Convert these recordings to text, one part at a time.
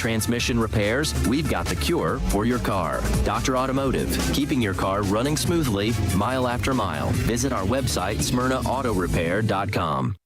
transmission repairs? We've got the cure for your car. Dr. Automotive, keeping your car running smoothly mile after mile. Visit our website, smyrnaautorepair.com.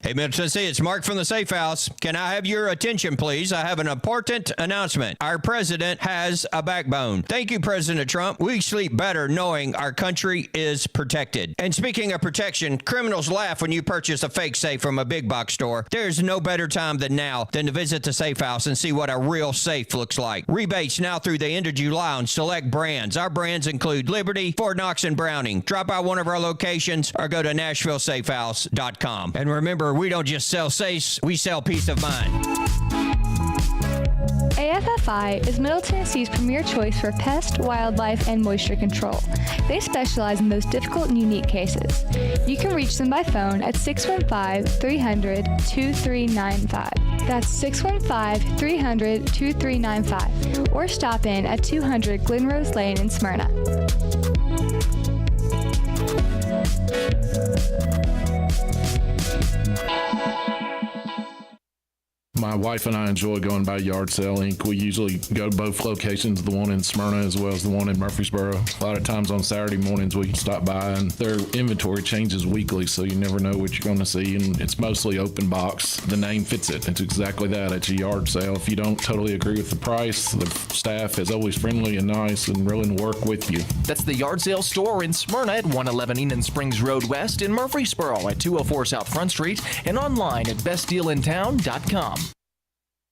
Hey, Middle Tennessee, it's Mark from the Safe House. Can I have your attention, please? I have an important announcement. Our president has a backbone. Thank you, President Trump. We sleep better knowing our country is protected. And speaking of protection, criminals laugh when you purchase a fake safe from a big box store. There's no better time than now than to visit the Safe House and see what a real safe looks like. Rebates now through the end of July on select brands. Our brands include Liberty, Fort Knox, and Browning. Drop by one of our locations or go to NashvilleSafeHouse.com. And remember, we don't just sell safes, we sell peace of mind. AFFI is Middle Tennessee's premier choice for pest, wildlife, and moisture control. They specialize in those difficult and unique cases. You can reach them by phone at 615-300-2395. That's 615-300-2395. Or stop in at 200 Glen Rose Lane in Smyrna. My wife and I enjoy going by Yard Sale Inc. We usually go to both locations, the one in Smyrna as well as the one in Murfreesboro. A lot of times on Saturday mornings we stop by, and their inventory changes weekly, so you never know what you're going to see, and it's mostly open box. The name fits it. It's exactly that. It's a yard sale. If you don't totally agree with the price, the staff is always friendly and nice and willing to work with you. That's the Yard Sale store in Smyrna at 111 Enon Springs Road West, in Murfreesboro at 204 South Front Street, and online at bestdealintown.com.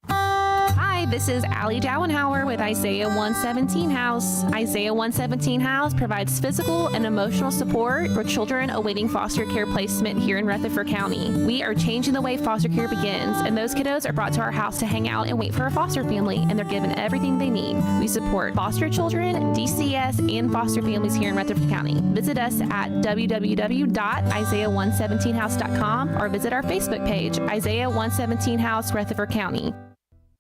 Hi, this is Allie Dowenhauer with Isaiah 117 House. Isaiah 117 House provides physical and emotional support for children awaiting foster care placement here in Rutherford County. We are changing the way foster care begins, and those kiddos are brought to our house to hang out and wait for a foster family, and they're given everything they need. We support foster children, DCS, and foster families here in Rutherford County. Visit us at www.isaiah117house.com or visit our Facebook page, Isaiah 117 House, Rutherford County.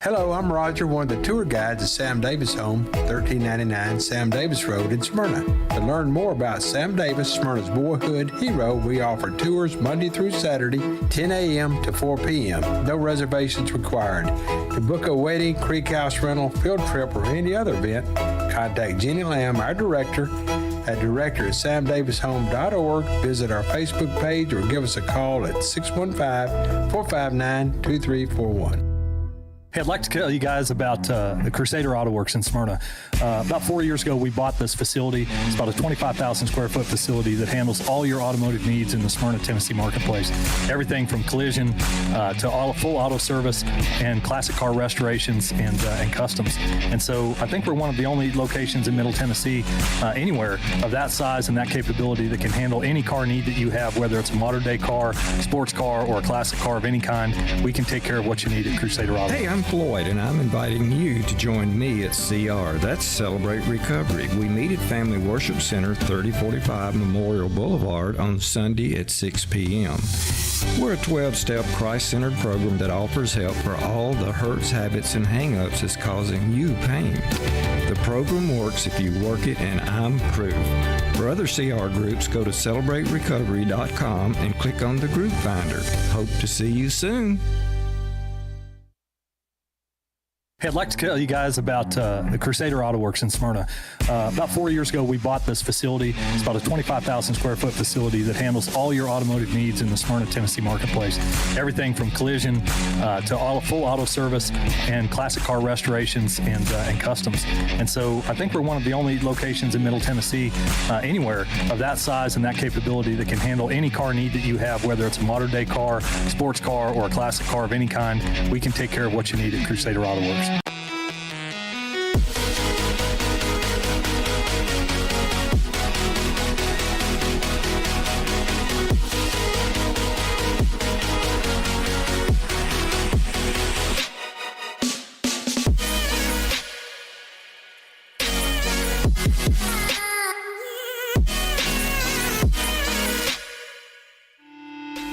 Hello, I'm Roger, one of the tour guides at Sam Davis Home, 1399 Sam Davis Road in Smyrna. To learn more about Sam Davis, Smyrna's boyhood hero, we offer tours Monday through Saturday, 10 a.m. to 4 p.m. No reservations required. To book a wedding, creek house rental, field trip, or any other event, contact Jenny Lamb, our director, at director@samdavishome.org. Visit our Facebook page or give us a call at 615-459-2341. Hey, I'd like to tell you guys about the Crusader Auto Works in Smyrna. About 4 years ago, we bought this facility. It's about a 25,000 square foot facility that handles all your automotive needs in the Smyrna, Tennessee marketplace. Everything from collision to full auto service and classic car restorations and customs. And so I think we're one of the only locations in Middle Tennessee anywhere of that size and that capability that can handle any car need that you have, whether it's a modern day car, sports car, or a classic car of any kind. We can take care of what you need at Crusader Auto Works. Hey, I'm Floyd, and I'm inviting you to join me at CR. That's Celebrate Recovery. We meet at Family Worship Center, 3045 Memorial Boulevard on Sunday at 6 p.m. We're a 12-step Christ-centered program that offers help for all the hurts, habits, and hang-ups that's causing you pain. The program works if you work it, and I'm proof. For other CR groups, go to CelebrateRecovery.com and click on the group finder. Hope to see you soon. Hey, I'd like to tell you guys about the Crusader Auto Works in Smyrna. About 4 years ago, we bought this facility. It's about a 25,000 square foot facility that handles all your automotive needs in the Smyrna, Tennessee marketplace. Everything from collision to full auto service and classic car restorations and customs. And so I think we're one of the only locations in Middle Tennessee anywhere of that size and that capability that can handle any car need that you have, whether it's a modern day car, sports car, or a classic car of any kind. We can take care of what you need at Crusader Auto Works.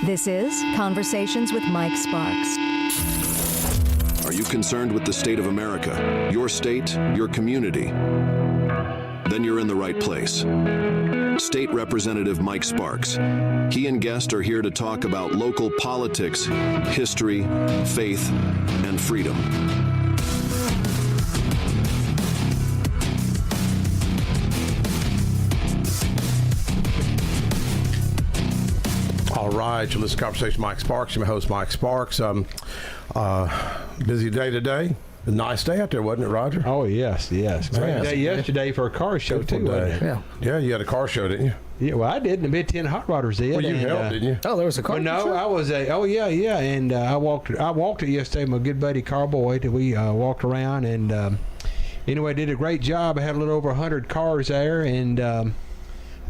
This is Conversations with Mike Sparks. Are you concerned with the state of America, your state, your community? Then you're in the right place. State Representative Mike Sparks. He and guests are here to talk about local politics, history, faith, and freedom. right, you're listening to Conversation with Mike Sparks. I'm your host, Mike Sparks. Busy day today. A nice day out there, wasn't it, Roger? Oh, yes. Great day yesterday for a car show, too, wasn't it? Yeah, you had a car show, didn't you? Yeah, well, I did, and the Mid-10 Hot Rodders did. Well, you helped, didn't you? Oh, there was a car show? No, I was and I walked it yesterday with my good buddy Carl Boyd. We walked around, and anyway, did a great job. I had a little over 100 cars there, and I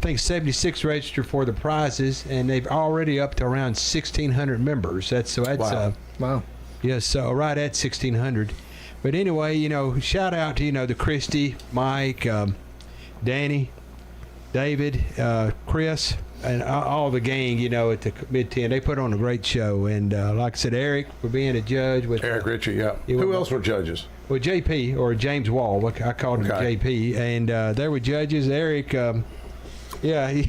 think 76 registered for the prizes, and they've already up to around 1,600 members. Wow. Yes, so right at 1,600. But anyway, shout out to, the Christy, Mike, Danny, David, Chris, and all the gang, at the Mid-10. They put on a great show. And like I said, Eric for being a judge. With Eric Ritchie, yeah. Who else were judges? Well, JP, or James Wall. I called him JP. And there were judges. Eric, I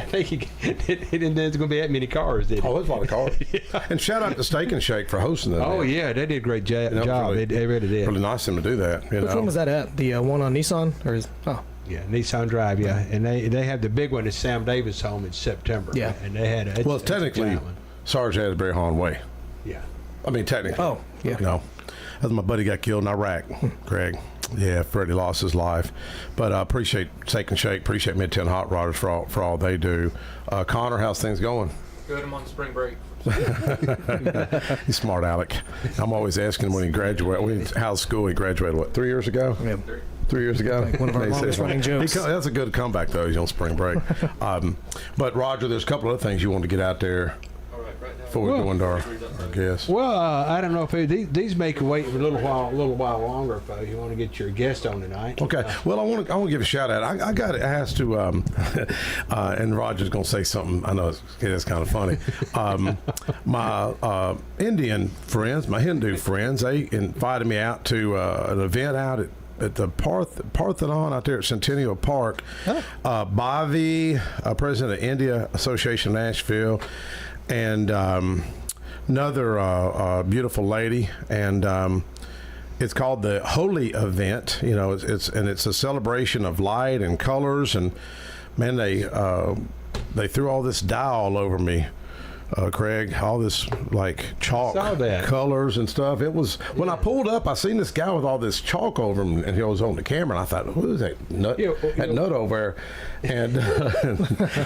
think he didn't think there's going to be that many cars, did he? Oh, there's a lot of cars. Yeah. And shout out to Steak and Shake for hosting that. Oh, yeah, they did a great job. Really, they really did. Really nice of them to do that. Which one was that at? The one on Nissan? Yeah, Nissan Drive, yeah. And they have the big one at Sam Davis' home in September. Yeah. And they had it's technically Sarge Asbury Hahn Way. Yeah. I mean, technically. Oh, yeah. As my buddy got killed in Iraq, Greg. Yeah, Freddie lost his life. But I appreciate Steak and Shake, appreciate Mid-10 Hot Rodders for all they do. Connor, how's things going? Good, I'm on spring break. He's smart, Alec. I'm always asking him when he graduated. How's school? He graduated, 3 years ago? Yeah. 3 years ago. Like one of our longest running jokes. That's a good comeback, though. He's on spring break. But, Roger, there's a couple of other things you want to get out there before we go into our guests. Well, I don't know if these make you wait a little while longer if you want to get your guest on tonight. Okay. Well, I want to give a shout out. I got asked to, and Roger's going to say something. I know it's kind of funny. My Indian friends, my Hindu friends, they invited me out to an event out at the Parthenon out there at Centennial Park. Bhavi, president of India Association Nashville, and another beautiful lady, and it's called the Holy Event. It's a celebration of light and colors, and man, they threw all this dye all over me. Craig, all this like chalk colors and stuff. It was when I pulled up, I seen this guy with all this chalk over him, and he was on the camera, and I thought, who is that nut? That nut over there. And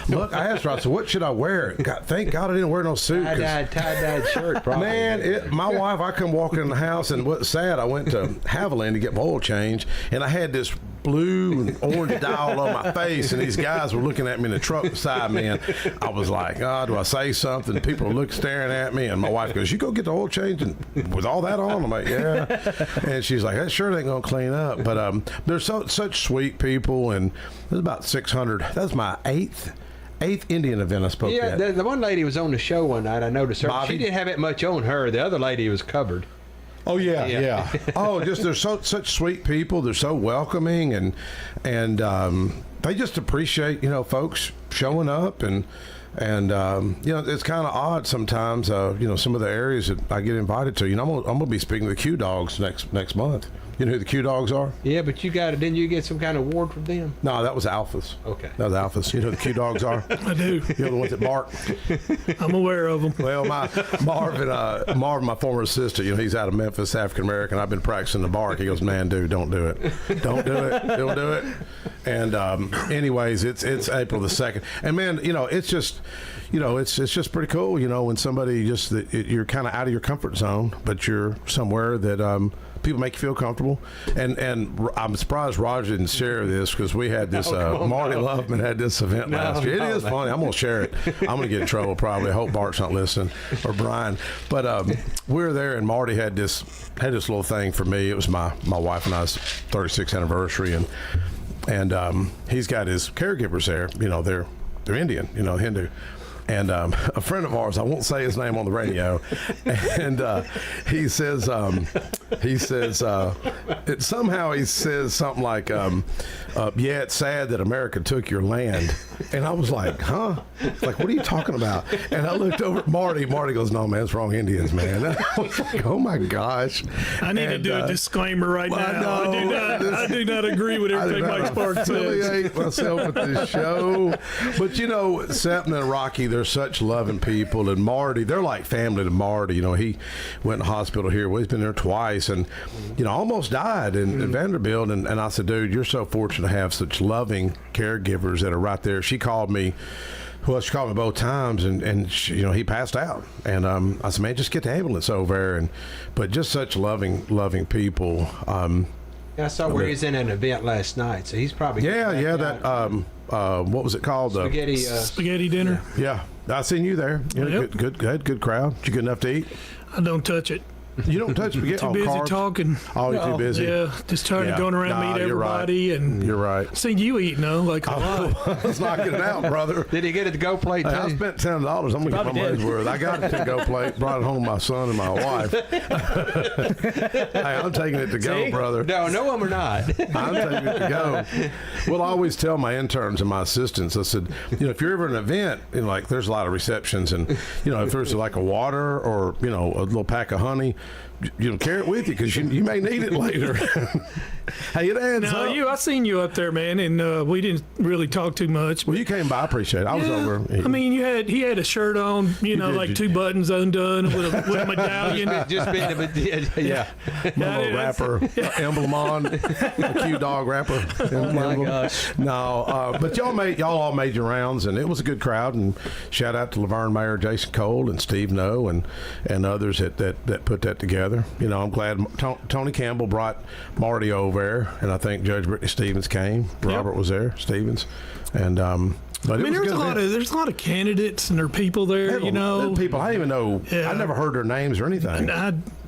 look, I asked her, I said, what should I wear? Thank God I didn't wear no suit. Tie-dyed shirt, probably. Man, my wife, I come walking in the house, and what's sad, I went to Haviland to get my oil change, and I had this blue and orange dye all on my face, and these guys were looking at me in the truck beside me, and I was like, oh, do I say something? People were staring at me, and my wife goes, you go get the oil change and with all that on? I'm like, yeah. And she's like, that shirt ain't gonna clean up. But they're such sweet people, and there's about 600. That's my eighth Indian event I spoke at. Yeah, the one lady was on the show one night. I noticed her. Bobby? She didn't have it much on her. The other lady was covered. Oh yeah. Oh, they're such sweet people. They're so welcoming, and they just appreciate folks showing up, and it's kind of odd sometimes. Some of the areas that I get invited to. I'm gonna be speaking to the Q Dogs next month. You know who the Q Dogs are? Yeah, but didn't you get some kind of award from them? No, that was Alphas. Okay. That was Alphas. You know who the Q Dogs are? I do. You know the ones that bark? I'm aware of them. Well, Marvin, my former assistant, he's out of Memphis, African American. I've been practicing the bark. He goes, man, dude, don't do it. Don't do it. Don't do it. And anyways, it's April the 2nd. And man, it's just, it's just pretty cool, when somebody you're kind of out of your comfort zone, but you're somewhere that people make you feel comfortable. And I'm surprised Roger didn't share this, because we had this, Marty Loveman had this event last year. It is funny. I'm going to share it. I'm going to get in trouble probably. I hope Bart's not listening, or Brian. But we were there, and Marty had this little thing for me. It was my wife and I's 36th anniversary, and he's got his caregivers there. They're Indian, Hindu. And a friend of ours, I won't say his name on the radio, and he says, he says, somehow he says something like, yeah, it's sad that America took your land. And I was like, huh? Like, what are you talking about? And I looked over at Marty. Marty goes, no, man, it's wrong Indians, man. And I was like, oh, my gosh. I need to do a disclaimer right now. I do not agree with everything Mike Sparks says. I affiliate myself with this show. But, you know, Septon and Rocky, they're such loving people. And Marty, they're like family to Marty. You know, he went to the hospital here. Well, he's been there twice and, you know, almost died in Vanderbilt. And I said, dude, you're so fortunate to have such loving caregivers that are right there. She called me. Well, she called me both times, and she, you know, he passed out. And I said, man, just get the ambulance over there. But just such loving people. I saw where he's in an event last night, so he's probably that what was it called? Spaghetti dinner. Yeah, I seen you there. You know, good crowd. You good enough to eat? I don't touch it. You don't touch spaghetti? Too busy talking. Oh, you're too busy? Yeah, just trying to go around meet everybody. Right. And you're right. Seen you eat, like a lot. Let's knock it out, brother. Did he get it to go plate, too? I spent $10. I'm going to get my money's worth. I got it to go plate, brought it home to my son and my wife. Hey, I'm taking it to go, brother. No, them or not. I'm taking it to go. Well, I always tell my interns and my assistants, I said, you know, if you're ever in an event, and like there's a lot of receptions, and, you know, if there's like a water or, you know, a little pack of honey, you know, carry it with you because you may need it later. Hey, it adds up. I seen you up there, man, and we didn't really talk too much. Well, you came by, I appreciate it. I was over. I mean, he had a shirt on, like two buttons undone with a medallion. Just been little wrapper, emblem on, a cute dog wrapper. Oh my gosh! No, but y'all all made your rounds, and it was a good crowd. And shout out to Laverne Mayor Jason Cole and Steve Noe and others that put that together. You know, I'm glad Tony Campbell brought Marty over, and I think Judge Brittany Stevens came. Robert was there, Stevens, and but there's a lot of candidates and there are people there. People I didn't even know. Yeah. I never heard their names or anything.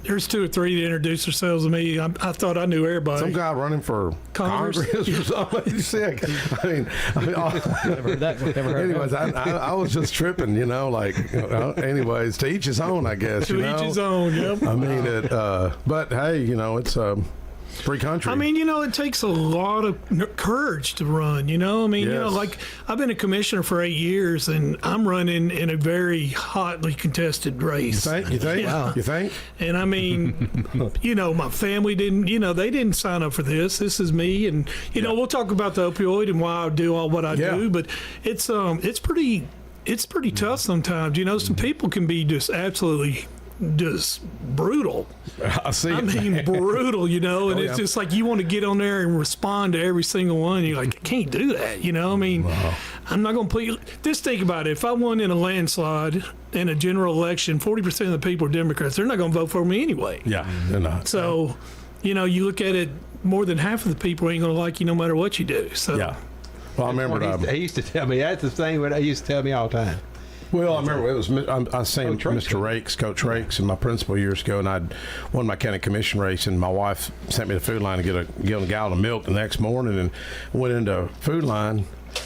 There's two or three that introduced themselves to me. I thought I knew everybody. Some guy running for Congress or something. Sick. I mean, never heard that. Never heard anyways, I was just tripping, anyways, to each his own, I guess. To each his own, yep. I mean, but hey, it's free country. I mean, it takes a lot of courage to run, I mean, yes. Like I've been a commissioner for 8 years and I'm running in a very hotly contested race. You think? Yeah. You think? And I mean, my family didn't, they didn't sign up for this. This is me. And, we'll talk about the opioid and why I do all what I do, but it's pretty tough sometimes. Some people can be just absolutely just brutal. I mean, brutal, and it's just like you want to get on there and respond to every single one. You're like, I can't do that, I mean, wow. I'm not going to put you. Just think about it. If I won in a landslide in a general election, 40% of the people are Democrats. They're not going to vote for me anyway. Yeah, they're not. So, you look at it, more than half of the people ain't going to like you no matter what you do. So, yeah. Well, I remember he used to tell me, that's the thing that he used to tell me all the time. Well, I remember it was I seen Mr. Rakes, Coach Rakes, in my principal years ago, and I'd won my county commission race, and my wife sent me to food line to get a gallon of milk the next morning, and went into food line,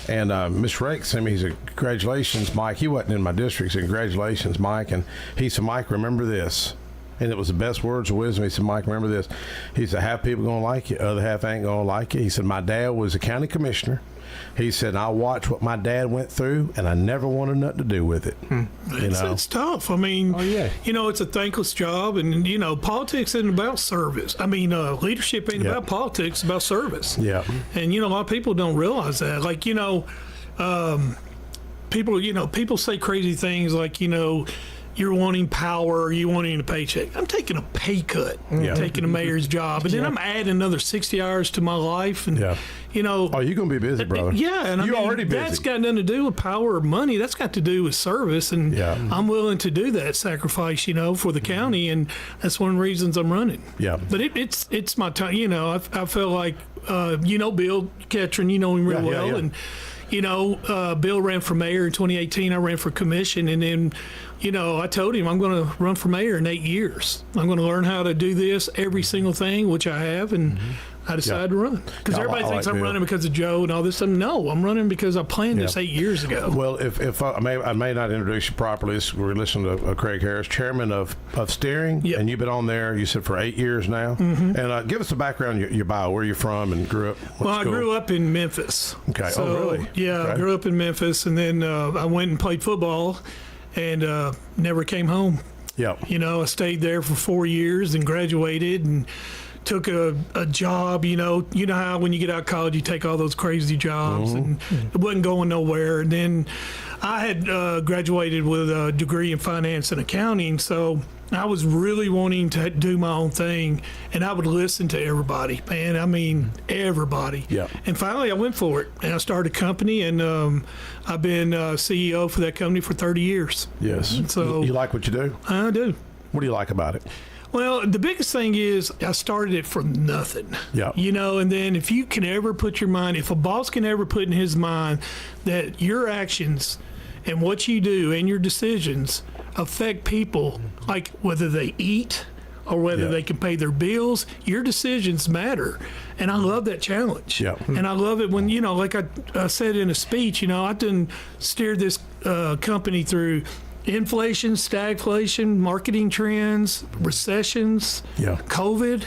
and Mr. Rakes sent me, he said, congratulations, Mike. He wasn't in my district, he said, congratulations, Mike, and he said, Mike, remember this. And it was the best words of wisdom. He said, Mike, remember this. He said, half people going to like you, other half ain't going to like you. He said, my dad was a county commissioner. He said, I watched what my dad went through, and I never wanted nothing to do with it. It's tough. I mean, it's a thankless job, and, politics isn't about service. I mean, leadership ain't about politics, it's about service. Yeah. And, a lot of people don't realize that. Like, people say crazy things like, you're wanting power, you're wanting a paycheck. I'm taking a pay cut, taking a mayor's job, and then I'm adding another 60 hours to my life. And, oh, you're going to be busy, brother. Yeah, and you're already busy. That's got nothing to do with power or money. That's got to do with service, and I'm willing to do that sacrifice, for the county, and that's one of the reasons I'm running. Yeah. But it's my time, I feel like, Bill Ketron, you know him real well, and, Bill ran for mayor in 2018. I ran for commission, and then, I told him I'm going to run for mayor in 8 years. I'm going to learn how to do this, every single thing, which I have, and I decided to run. Because Yeah, everybody I thinks like I'm Bill. running because of Joe and all this stuff. No, I'm running because I planned this 8 years ago. Well, if I may not introduce you properly, we're listening to Craig Harris, chairman of Steering, and you've been on there, you said, for 8 years now. And give us the background, your bio, where you're from and grew up. I grew up in Memphis. Okay. So, really? Yeah, Okay. I grew up in Memphis, and then I went and played football and never came home. Yeah. I stayed there for 4 years and graduated and took a job. You know how when you get out of college you take all those crazy jobs and it wasn't going nowhere. And then I had graduated with a degree in finance and accounting, so I was really wanting to do my own thing, and I would listen to everybody, man. I mean, everybody. Yeah. And finally I went for it, and I started a company, and I've been CEO for that company for 30 years. Yes. So you like what you do? I do. What do you like about it? Well, the biggest thing is I started it from nothing. Yeah. And then if you can ever put your mind, if a boss can ever put in his mind that your actions and what you do and your decisions affect people, like whether they eat or whether they can pay their bills, your decisions matter. And I love that challenge. Yeah. And I love it when, like I said in a speech, I done steered this company through inflation, stagflation, marketing trends, recessions, COVID.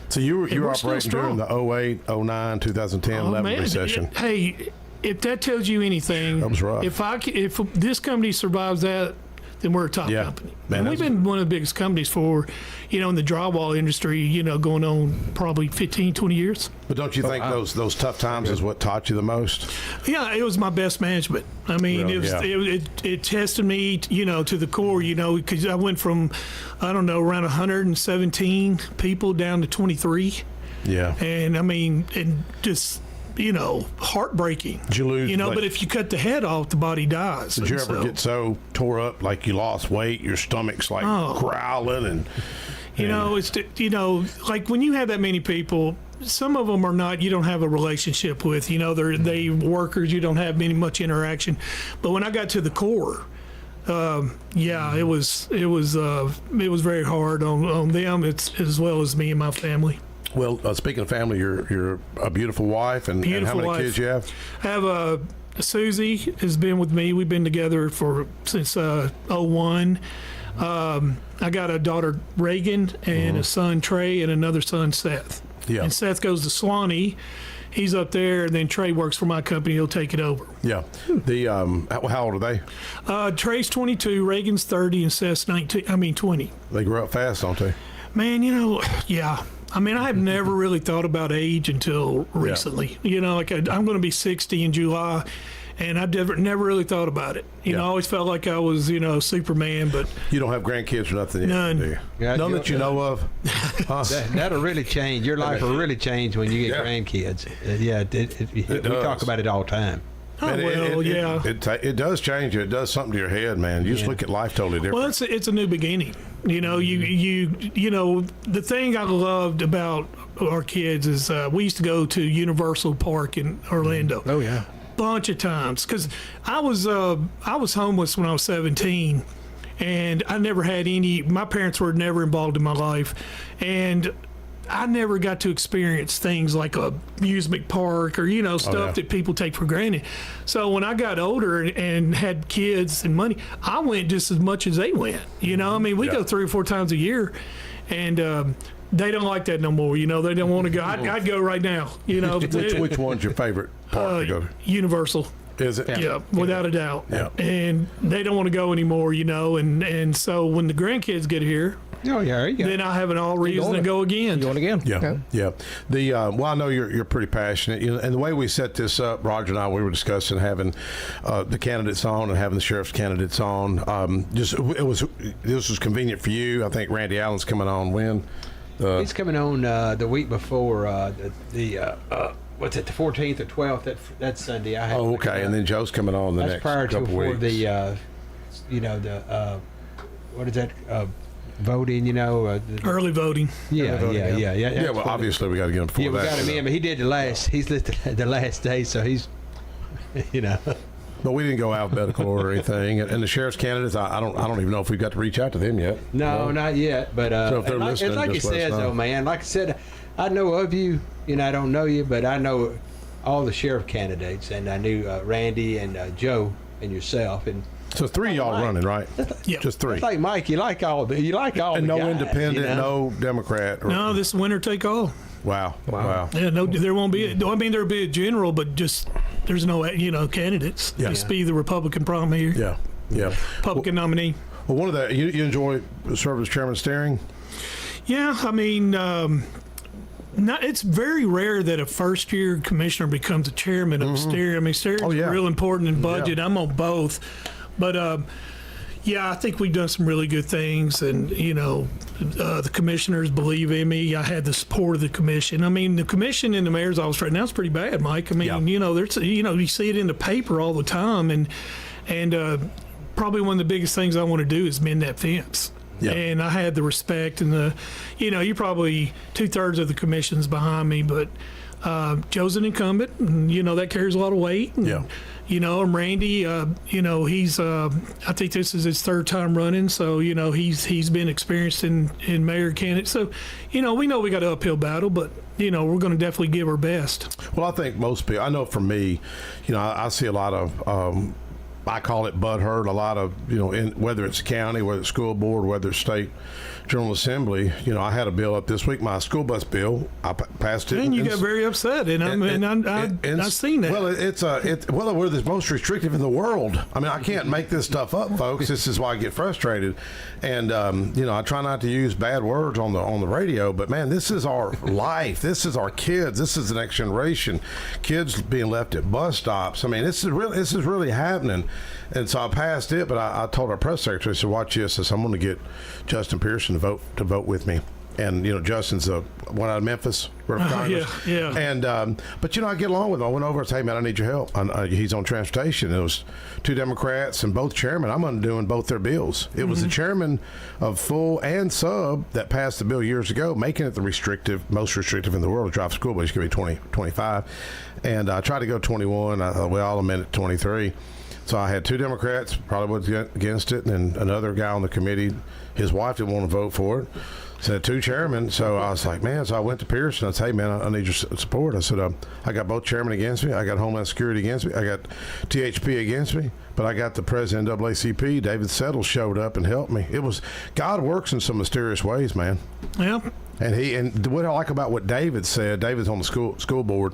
So you were operating strong. during the 08, 09, 2010, 11 recession. Hey, if that tells you anything, that was rough. If this company survives that, then we're a top company. Man, and we've been one of the biggest companies for, in the drywall industry, going on probably 15, 20 years. But don't you think those tough times is what taught you the most? Yeah, it was my best management. I mean, Really? it tested me, to the core, because I went from, around 117 people down to 23. Yeah. And I mean, and just, heartbreaking. Did you lose? But if you cut the head off, the body dies. Did you ever get so tore up, like you lost weight, your stomach's like growling, and it's like when you have that many people, some of them are not. You don't have a relationship with. They workers. You don't have much interaction. But when I got to the core, it was very hard on them. It's as well as me and my family. Well, speaking of family, you're a beautiful wife, and how many kids you have? I have Susie has been with me. We've been together since 01. I got a daughter Reagan and a son Trey and another son Seth. Yeah. And Seth goes to Swanee. He's up there, and then Trey works for my company. He'll take it over. Yeah. The how old are they? Trey's 22, Reagan's 30, and Seth's 20. They grow up fast, don't they? Man, yeah. I mean, I have never really thought about age until recently. I'm going to be 60 in July, and I never really thought about it. I always felt like I was, Superman, but... You don't have grandkids or nothing yet, none. do you? Yeah, none that you know of? That'll really change. Your life will really change when you get grandkids. We talk about it all the time. It does change you. It does something to your head, man. You just look at life totally different. Well, it's a new beginning. The thing I loved about our kids is we used to go to Universal Park in Orlando. Oh yeah, bunch of times because I was homeless when I was 17, and I never had any. My parents were never involved in my life, and I never got to experience things like a amusement park or stuff that people take for granted. So when I got older and had kids and money, I went just as much as they went. We go 3 or 4 times a year, and they don't like that no more. They don't want to go. I'd go right now. Which one's your favorite park to go to? Universal. Is it? Yeah, without a doubt. Yeah. And they don't want to go anymore. And so when the grandkids get here, then I have an all reason to go again. Going again? Yeah. Well, I know you're pretty passionate, and the way we set this up, Roger and I, we were discussing having the candidates on and having the sheriff's candidates on. This was convenient for you. I think Randy Allen's coming on when. He's coming on the week before what's it, the 14th or 12th? That's Sunday. Okay. And then Joe's coming on the next couple weeks. The what is that? Voting, early voting. Yeah. Well, obviously we got to get him before that. We got him in, but he did the last. He's listed the last day, so he's, But we didn't go alphabetical order or anything. And the sheriff's candidates, I don't even know if we've got to reach out to them yet. No, not yet. But so if they're listening, it's like you just let us said, know. though, man. Like I said, I know of you. I don't know you, but I know all the sheriff candidates, and I knew Randy and Joe and yourself. And so 3 of y'all running, right? Yeah. Just 3. it's like Mike. You like all and the no guys, independent, no Democrat. No, this winner take all. Wow. Yeah, no, there won't be. I mean, there'll be a general, but just there's no, candidates. Yeah. Just be the Republican primary. Yeah. Republican nominee. Well, one of the you enjoy serving as chairman of steering. Yeah, I mean, it's very rare that a first-year commissioner becomes a chairman of steering. I mean, steering's real important in budget. I'm on both, but yeah, I think we've done some really good things, and the commissioners believe in me. I had the support of the commission. I mean, the commission in the mayor's office right now is pretty bad, Mike. I mean, there's you see it in the paper all the time, and probably one of the biggest things I want to do is mend that fence. Yeah. And I had the respect and you're probably 2/3 of the commission's behind me, but Joe's an incumbent, and that carries a lot of weight. And, and Randy, he's I think this is his 3rd time running, so he's been experienced in mayor candidate. So we know we got an uphill battle, but we're going to definitely give our best. Well, I think most people. I know for me, I see a lot of. I call it butthurt. A lot of, whether it's county, whether it's school board, whether it's state General Assembly. I had a bill up this week, my school bus bill. I passed it. And you got very upset, and I've seen that. Well, we're the most restrictive in the world. I mean, I can't make this stuff up, folks. This is why I get frustrated, and I try not to use bad words on the radio. But man, this is our life. This is our kids. This is the next generation. Kids being left at bus stops. I mean, this is really happening. And so I passed it, but I told our press secretary, I said, watch this. I said, I'm going to get Justin Pearson to vote with me. And, Justin's one out of Memphis, Rutherford County. Yeah. And, but, I get along with him. I went over and said, hey, man, I need your help. He's on transportation. It was 2 Democrats and both chairmen. I'm undoing both their bills. It was the chairman of full and sub that passed the bill years ago, making it the most restrictive in the world to drive school bus. It's going to be 25. And I tried to go 21. I'll amend it to 23. So I had 2 Democrats, probably was against it, and then another guy on the committee, his wife didn't want to vote for it. So 2 chairmen. So I was like, man. So I went to Pearson. I said, hey, man, I need your support. I said, I got both chairmen against me. I got Homeland Security against me. I got THP against me. But I got the president of NAACP, David Settle, showed up and helped me. It was, God works in some mysterious ways, man. Yeah. And what I like about what David said, David's on the school board,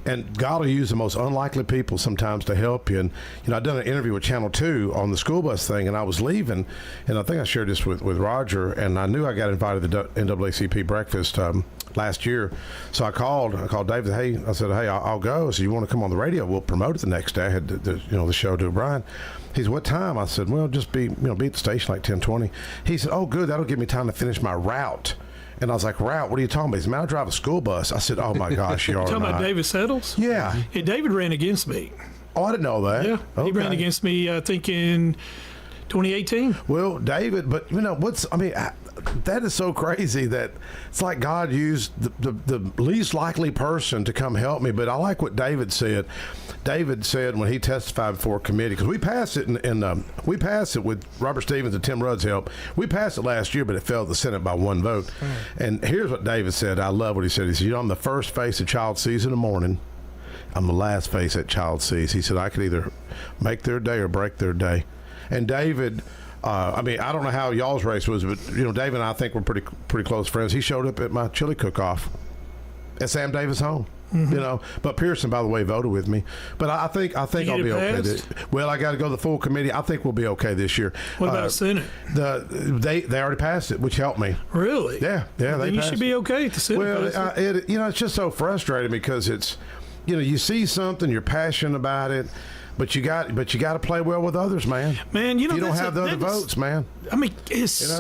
and God will use the most unlikely people sometimes to help you. And, I'd done an interview with Channel 2 on the school bus thing, and I was leaving, and I think I shared this with Roger, and I knew I got invited to the NAACP breakfast last year. So I called David. Hey, I said, I'll go. So you want to come on the radio? We'll promote it the next day. I had the show to O'Brien. He said, what time? I said, well, just be at the station like 10:20. He said, oh, good. That'll give me time to finish my route. And I was like, route, what are you talking about? He said, man, I drive a school bus. I said, oh, my gosh, you are talking not. about David Settles? Yeah. David ran against me. Oh, I didn't know that. Yeah, okay. He ran against me, I think, in 2018. Well, David, but, that is so crazy that it's like God used the least likely person to come help me. But I like what David said. David said when he testified before a committee, because we passed it we passed it with Robert Stevens and Tim Rudd's help. We passed it last year, but it failed the Senate by 1 vote. And here's what David said. I love what he said. He said, I'm the first face a child sees in the morning. I'm the last face that child sees. He said, I could either make their day or break their day. And David, I don't know how y'all's race was, but David and I think we're pretty close friends. He showed up at my chili cook-off at Sam Davis' home. But Pearson, by the way, voted with me. But I think I'll be okay. Well, I got to go to the full committee. I think we'll be okay this year. What about Senate? They already passed it, which helped me. Really? Yeah. Then you should be okay at the Senate. Well, it's just so frustrating because it's, you see something, you're passionate about it. But you got to play well with others, man. Man, you don't have the other votes, man. I mean, it's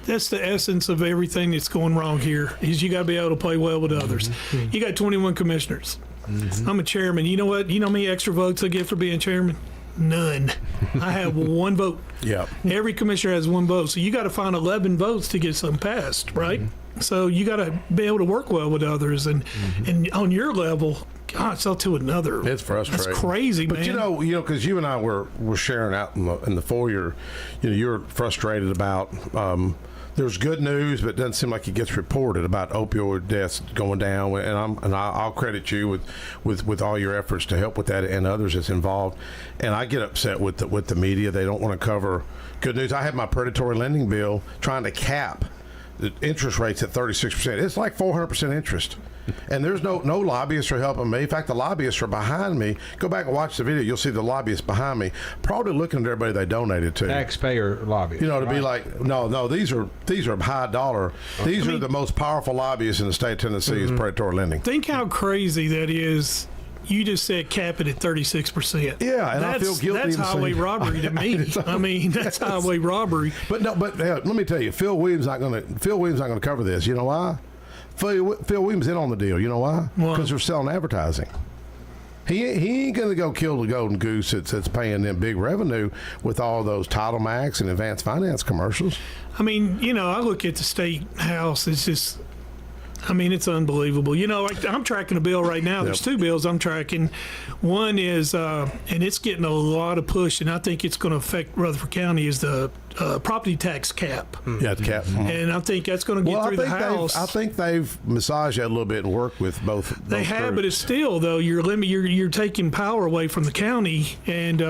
that's the essence of everything that's going wrong here. Is you got to be able to play well with others. Mm-hmm. You got 21 commissioners. Mm-hmm. I'm a chairman. You know what? You know how many extra votes I get for being chairman? None. I have 1 vote. Yeah. Every commissioner has 1 vote. So you got to find 11 votes to get something passed, right? Mm-hmm. So you got to be able to work well with others, and on your level, God, it's up to another. It's frustrating. That's crazy, but man. But because you and I were sharing out in the foyer, you're frustrated about. There's good news, but it doesn't seem like it gets reported about opioid deaths going down. And I'll credit you with all your efforts to help with that and others that's involved. And I get upset with the media. They don't want to cover good news. I have my predatory lending bill trying to cap the interest rates at 36%. It's like 400% interest. And there's no lobbyists are helping me. In fact, the lobbyists are behind me. Go back and watch the video. You'll see the lobbyists behind me, probably looking at everybody they donated to. Taxpayer lobbyists. To be like, no, these are high dollar. These are the most powerful lobbyists in the state of Tennessee is predatory lending. Think how crazy that is. You just said cap it at 36%. Yeah, and I feel guilty. That's highway robbery to me. I mean, that's highway robbery. But let me tell you, Phil Williams not going to cover this. You know why? Phil Williams in on the deal. You know why? Because they're selling advertising. He ain't going to go kill the golden goose that's paying them big revenue with all those Title Max and advanced finance commercials. I mean, I look at the state house. It's just, it's unbelievable. I'm tracking a bill right now. There's two bills I'm tracking. One is, and it's getting a lot of push, and I think it's going to affect Rutherford County, is the property tax cap. Yeah, the cap. And I think that's going to get through the House. I think they've massaged that a little bit and worked with both. They have, groups. But it's still, though, you're taking power away from the county, and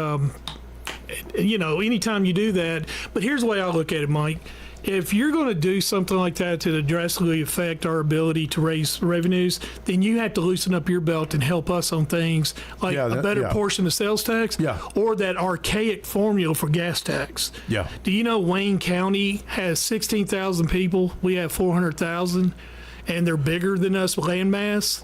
anytime you do that. But here's the way I look at it, Mike. If you're going to do something like that to drastically affect our ability to raise revenues, then you have to loosen up your belt and help us on things like a better portion of sales tax or that archaic formula for gas tax. Yeah. Do you know Wayne County has 16,000 people? We have 400,000, and they're bigger than us land mass,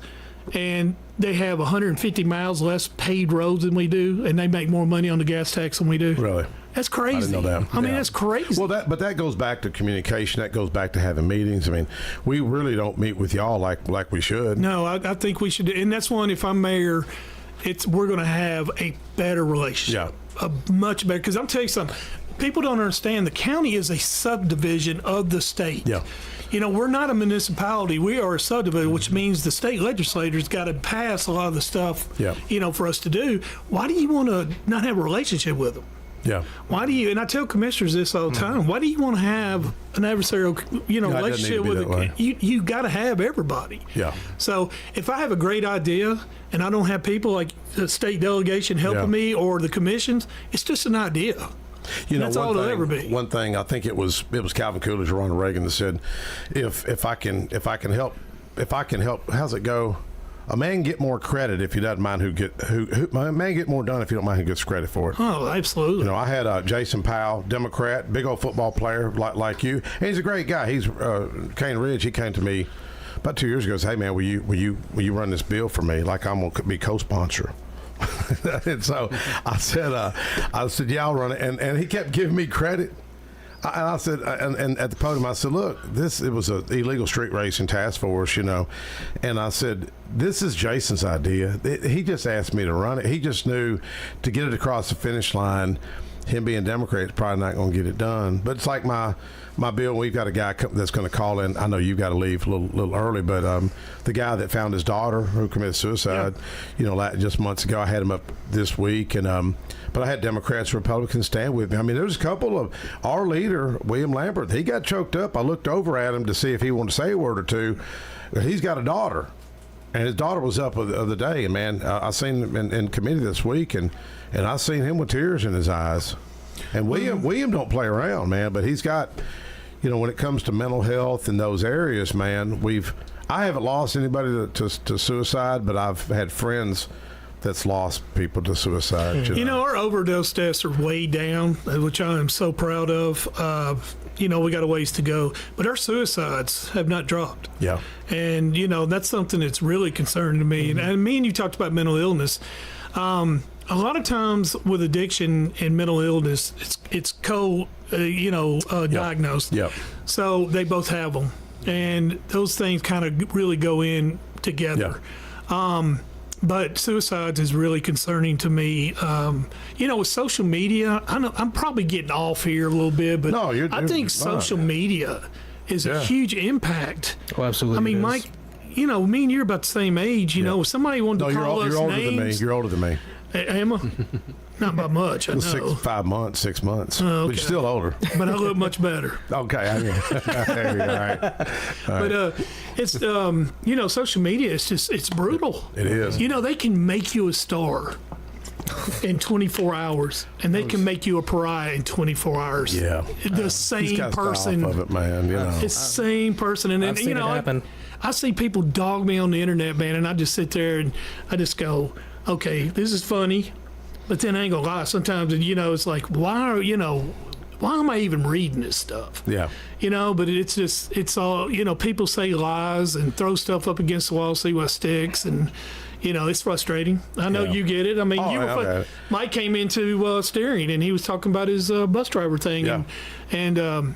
and they have 150 miles less paved roads than we do, and they make more money on the gas tax than we do. Really? That's crazy. I didn't know that. I mean, that's crazy. Well, that goes back to communication. That goes back to having meetings. I mean, we really don't meet with y'all like we should. No, I think we should. And that's one, if I'm mayor, we're going to have a better relationship. Yeah. A much better. Because I'm telling you something. People don't understand the county is a subdivision of the state. Yeah. We're not a municipality. We are a subdivision, which means the state legislators got to pass a lot of the stuff, for us to do. Why do you want to not have a relationship with them? Yeah. Why do you? And I tell commissioners this all the time. Why do you want to have an adversarial, relationship with it? You got to have everybody. Yeah. So if I have a great idea and I don't have people like the state delegation helping me or the commissions, it's just an idea. That's all it'll ever be. One thing, I think it was Calvin Coolidge or Ronald Reagan that said, if I can help, how's it go? A man can get more credit if he doesn't mind a man get more done if you don't mind who gets credit for it. Oh, absolutely. I had Jason Powell, Democrat, big old football player like you. And he's a great guy. He's Cane Ridge. He came to me about 2 years ago and said, "Hey man, will you run this bill for me? Like I'm gonna be co-sponsor." And so I said, "Yeah, I'll run it." And he kept giving me credit. And I said, and at the podium, I said, "Look, it was an illegal street racing task force, And I said, "This is Jason's idea. He just asked me to run it. He just knew to get it across the finish line. Him being Democrat is probably not going to get it done. But it's like my bill. We've got a guy that's going to call in. I know you've got to leave a little early, but the guy that found his daughter who committed suicide, just months ago, I had him up this week, and but I had Democrats, Republicans stand with me. I mean, there's a couple of our leader, William Lambert. He got choked up. I looked over at him to see if he wanted to say a word or two. He's got a daughter, and his daughter was up of the day. And man, I seen him in committee this week, and I seen him with tears in his eyes. And William don't play around, man. But he's got, when it comes to mental health in those areas, man, I haven't lost anybody to suicide, but I've had friends that's lost people to suicide. Our overdose deaths are way down, which I am so proud of. We got a ways to go, but our suicides have not dropped. Yeah. And, that's something that's really concerning to me. Mm-hmm. And me and you talked about mental illness. A lot of times with addiction and mental illness, it's diagnosed. Yep. So they both have them. And those things kind of really go in together. Yeah. But suicides is really concerning to me. With social media, I'm probably getting off here a little bit, but I think social media is a huge impact. Oh, absolutely. I mean, Mike, you know, me and you're about the same age. You know, if somebody wanted to call us you're older names. than me. You're older than me. Am I? Not by much, I know. 5 months, 6 months. Oh, okay. But you're still older. But I look much better. Okay. There you go. All right. But it's, you know, social media, it's brutal. It is. You know, they can make you a star in 24 hours, and they can make you a pariah in 24 hours. Yeah. The same person. Off of it, man. You know. It's the same person. And then, I've seen you know, it happen. I see people dog me on the internet, man, and I just sit there and I just go, okay, this is funny. But then I ain't gonna lie, sometimes, you know, it's like, why am I even reading this stuff? Yeah. You know, but it's all, you know, people say lies and throw stuff up against the wall, see what sticks, and, you know, it's frustrating. I know you get it. I mean, Mike came into steering, and he was talking about his bus driver thing, and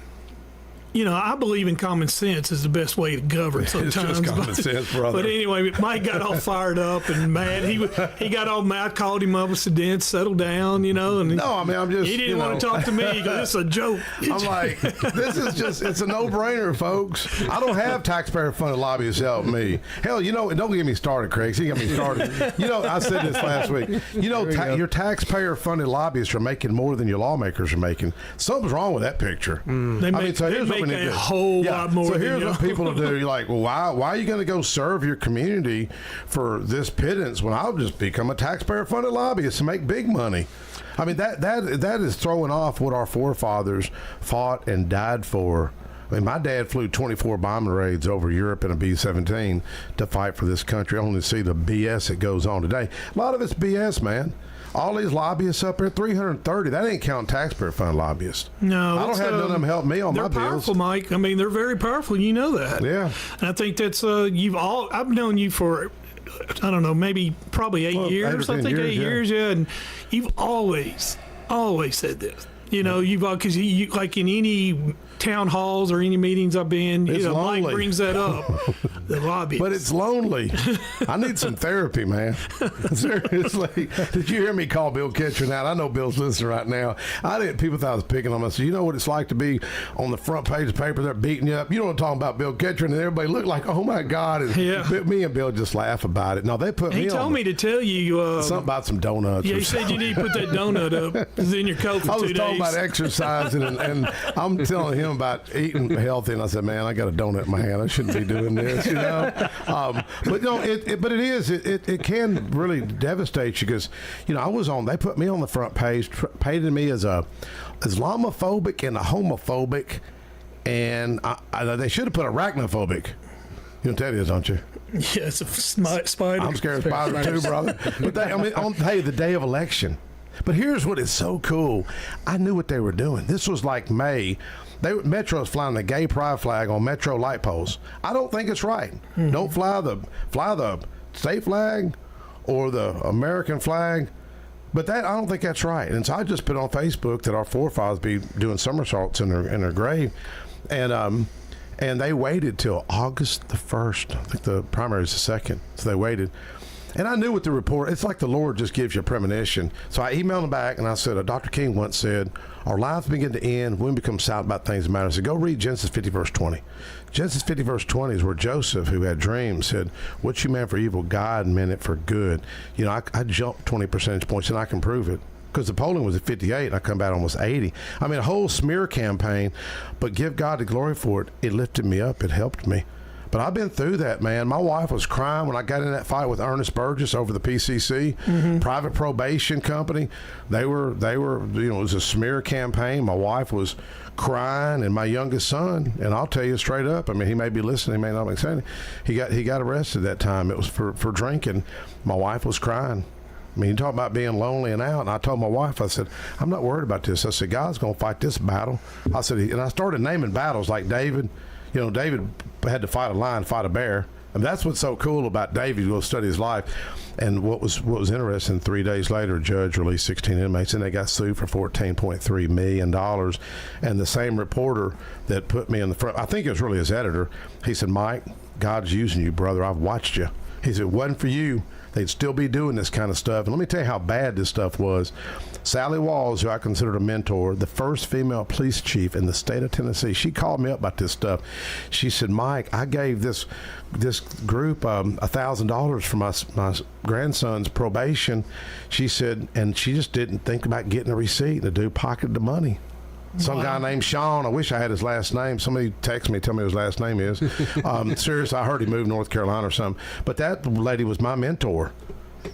you know, I believe in common sense is the best way to govern sometimes. It's just common sense, brother. But anyway, Mike got all fired up and mad. He got all mad. I called him up and said, "Dan, settle down," you know. And no, I mean, I'm just. He didn't want to talk to me. He goes, "This is a joke." I'm like, this is just—it's a no-brainer, folks. I don't have taxpayer-funded lobbyists help me. Hell, you know, don't get me started, Craig. You got me started. You know, I said this last week. You know, your taxpayer-funded lobbyists are making more than your lawmakers are making. Something's wrong with that picture. So here's what we need to do. A whole lot more. So here's what people to do. You're like, well, why are you going to go serve your community for this pittance when I'll just become a taxpayer-funded lobbyist and make big money? I mean, that is throwing off what our forefathers fought and died for. I mean, my dad flew 24 bombing raids over Europe in a B-17 to fight for this country, only to see the BS that goes on today. A lot of it's BS, man. All these lobbyists up there, 330. That ain't counting tax-payer-funded lobbyists. No, I don't have none of them help me on my bills. They're powerful, Mike. I mean, they're very powerful. You know that. Yeah. And I think that's I've known you for, I don't know, probably 8 years. I think 8 years. Yeah. And you've always said this. You know, because you like in any town halls or any meetings I've been, it's lonely. Mike brings that up. The lobby. But it's lonely. I need some therapy, man. Seriously. Did you hear me call Bill Ketchum out? I know Bill's listening right now. People thought I was picking on him. I said, you know what it's like to be on the front page of the paper, they're beating you up. You know what I'm talking about, Bill Ketchum, and everybody looked like, oh my God. And me and Bill just laugh about it. No, they put me on. He told me to tell you something about some donuts. Yeah, he said you need to put that donut up. It's in your coat for 2 days. I was talking about exercising, and I'm telling him about eating healthy, and I said, man, I got a donut in my hand. I shouldn't be doing this, you know. But no, it can really devastate you because, you know, they put me on the front page, painted me as Islamophobic and a homophobic, and they should have put arachnophobic. You know what that is, don't you? Yeah, it's a spider. I'm scared of spiders too, brother. But the day of election. But here's what is so cool. I knew what they were doing. This was like May. Metro's flying the gay pride flag on Metro light poles. I don't think it's right. Mm-hmm. Don't fly the state flag or the American flag. But I don't think that's right. And so I just put on Facebook that our forefathers be doing somersaults in their grave, and they waited till August the 1st. I think the primary is the 2nd, so they waited. And I knew what the report, it's like the Lord just gives you a premonition. So I emailed him back and I said, Dr. King once said, our lives begin to end when we become silent about things that matter. I said, go read Genesis 50, verse 20. Genesis 50, verse 20 is where Joseph, who had dreams, said, what you meant for evil, God meant it for good. You know, I jumped 20 percentage points and I can prove it. Because the polling was at 58 and I come back almost 80. I mean, a whole smear campaign, but give God the glory for it. It lifted me up. It helped me. But I've been through that, man. My wife was crying when I got in that fight with Ernest Burgess over the PCC, private probation company. They were, you know, it was a smear campaign. My wife was crying, and my youngest son, and I'll tell you straight up, I mean, he may be listening, he may not be saying it. He got arrested that time. It was for drinking. My wife was crying. I mean, you talk about being lonely and out. And I told my wife, I said, I'm not worried about this. I said, God's going to fight this battle. I said, and I started naming battles like David. You know, David had to fight a lion, fight a bear. And that's what's so cool about David. Go study his life. And what was interesting, 3 days later, a judge released 16 inmates, and they got sued for $14.3 million. And the same reporter that put me in the front, I think it was really his editor, he said, Mike, God's using you, brother. I've watched you. He said, wasn't for you, they'd still be doing this kind of stuff. And let me tell you how bad this stuff was. Sally Walls, who I considered a mentor, the first female police chief in the state of Tennessee, she called me up about this stuff. She said, Mike, I gave this group $1,000 for my grandson's probation. She said, and she just didn't think about getting a receipt. The dude pocketed the money. Some guy named Sean, I wish I had his last name. Somebody text me, tell me what his last name is. Seriously, I heard he moved to North Carolina or something. But that lady was my mentor.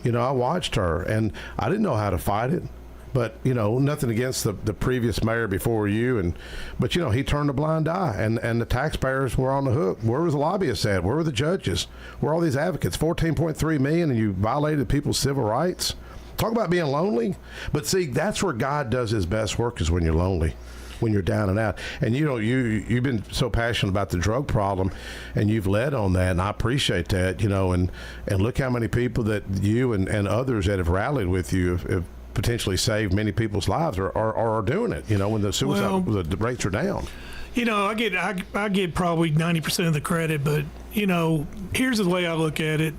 You know, I watched her, and I didn't know how to fight it. But, you know, nothing against the previous mayor before you. But, you know, he turned a blind eye, and the taxpayers were on the hook. Where was the lobbyists at? Where were the judges? Where were all these advocates? $14.3 million, and you violated people's civil rights? Talk about being lonely. But, see, that's where God does his best work, is when you're lonely, when you're down and out. And, you know, you've been so passionate about the drug problem, and you've led on that, and I appreciate that, you know. And look how many people that you and others that have rallied with you have potentially saved many people's lives or are doing it, you know, when the suicide the rates are down. You know, I get probably 90% of the credit, but, you know, here's the way I look at it.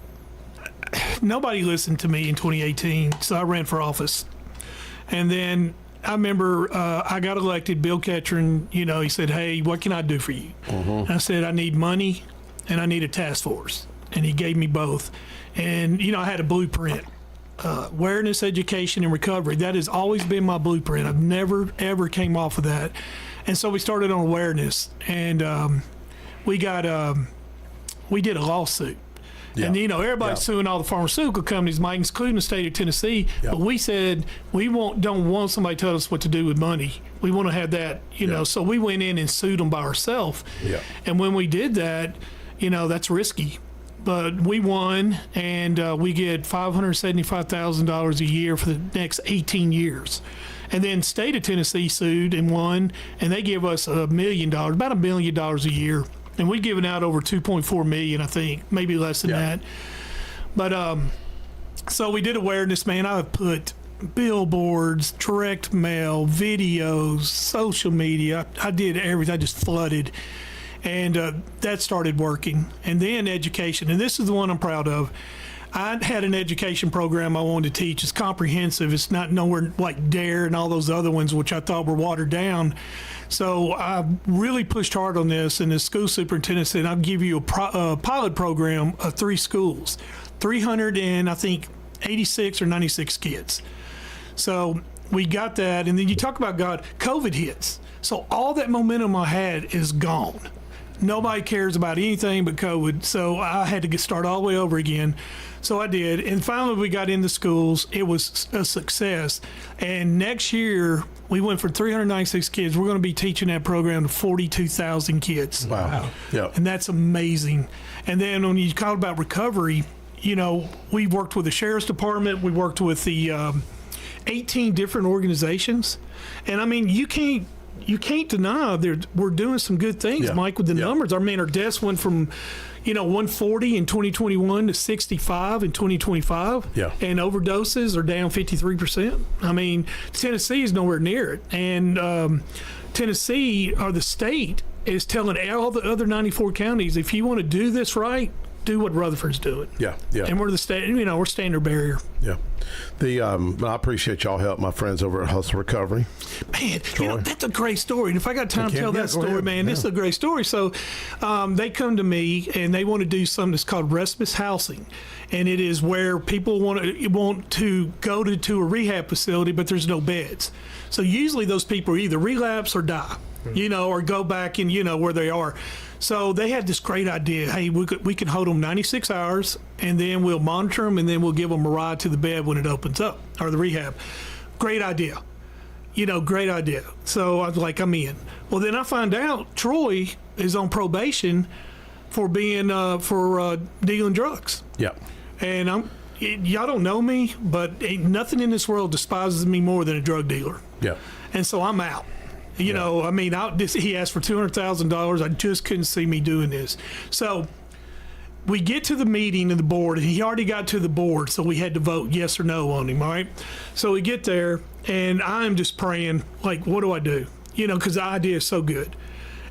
Nobody listened to me in 2018, so I ran for office. And then I remember I got elected. Bill Ketchern, you know, he said, hey, what can I do for you? And I said, I need money and I need a task force. And he gave me both. And, you know, I had a blueprint. Awareness, education, and recovery. That has always been my blueprint. I've never, ever came off of that. And so we started on awareness, and we did a lawsuit. Yeah. And, you know, everybody's suing all the pharmaceutical companies, Mike, including the state of Tennessee. But we said we don't want somebody to tell us what to do with money. We want to have that, you know. So we went in and sued them by ourselves. And when we did that, you know, that's risky. But we won, and we get $575,000 a year for the next 18 years. And then state of Tennessee sued and won, and they give us $1 million, about $1 million a year. And we've given out over $2.4 million, I think, maybe less than that. But so we did awareness, man. I've put billboards, direct mail, videos, social media. I did everything. I just flooded. And that started working. And then education, and this is the one I'm proud of. I had an education program I wanted to teach. It's comprehensive. It's not nowhere like DARE and all those other ones, which I thought were watered down. So I really pushed hard on this, and the school superintendent said, I'll give you a pilot program of 3 schools, 300 and I think 86 or 96 kids. So we got that, and then you talk about God, COVID hits. So all that momentum I had is gone. Nobody cares about anything but COVID, so I had to start all the way over again. So I did, and finally we got into schools. It was a success, and next year we went from 396 kids. We're going to be teaching that program to 42,000 kids. Wow. Yeah. And that's amazing. And then when you talk about recovery, you know, we worked with the sheriff's department. We worked with the 18 different organizations, and I mean, you can't deny we're doing some good things, Mike, with the numbers. I mean, our deaths went from, you know, 140 in 2021 to 65 in 2025. And overdoses are down 53%. I mean, Tennessee is nowhere near it. And Tennessee, or the state, is telling all the other 94 counties, if you want to do this right, do what Rutherford's doing. And we're the state, you know, we're standard barrier. I appreciate y'all help my friends over at Hustle Recovery. Man, you know, that's a great story. And if I got time to tell that story, man, this is a great story. So they come to me and they want to do something that's called respite housing. And it is where people want to go to a rehab facility, but there's no beds. So usually those people either relapse or die, you know, or go back and, you know, where they are. So they had this great idea. Hey, we can hold them 96 hours, and then we'll monitor them, and then we'll give them a ride to the bed when it opens up, or the rehab. Great idea. You know, great idea. So I was like, I'm in. Well, then I find out Troy is on probation for being dealing drugs. And y'all don't know me, but ain't nothing in this world despises me more than a drug dealer. And so I'm out. You know, I mean, he asked for $200,000. I just couldn't see me doing this. So we get to the meeting of the board, and he already got to the board, so we had to vote yes or no on him, all right? So we get there, and I'm just praying, like, what do I do? You know, because the idea is so good.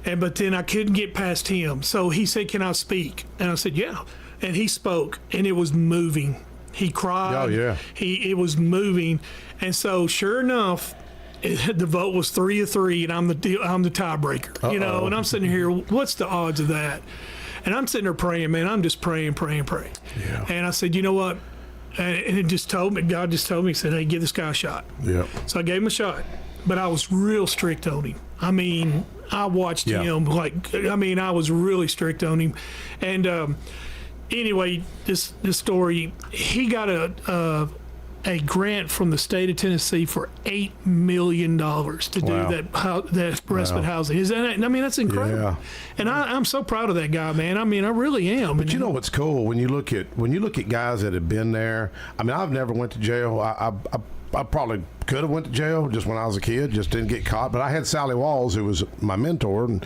But then I couldn't get past him. So he said, can I speak? And I said, yeah. And I said, well, what do I do? You know, because the idea is so good. And but then I couldn't get past him. So he said, can I speak? And I said, yeah. And I said, well, and he spoke, and it was moving. He cried. Oh, yeah. It was moving, and so sure enough, the vote was 3-3, and I'm the tiebreaker. You know, and I'm sitting here. What's the odds of that? And I'm sitting there praying, man. I'm just praying. Yeah. And I said, you know what? And it just told me. God just told me. He said, hey, give this guy a shot. Yeah. So I gave him a shot, but I was real strict on him. I mean, I watched him I was really strict on him, and anyway, this story. He got a grant from the state of Tennessee for $8 million to do that respite housing. Is that? I mean, that's incredible. Yeah. And I'm so proud of that guy, man. I mean, I really am. But you know what's cool when you look at guys that have been there. I mean, I've never went to jail. I probably could have went to jail just when I was a kid, just didn't get caught. But I had Sally Walls, who was my mentor and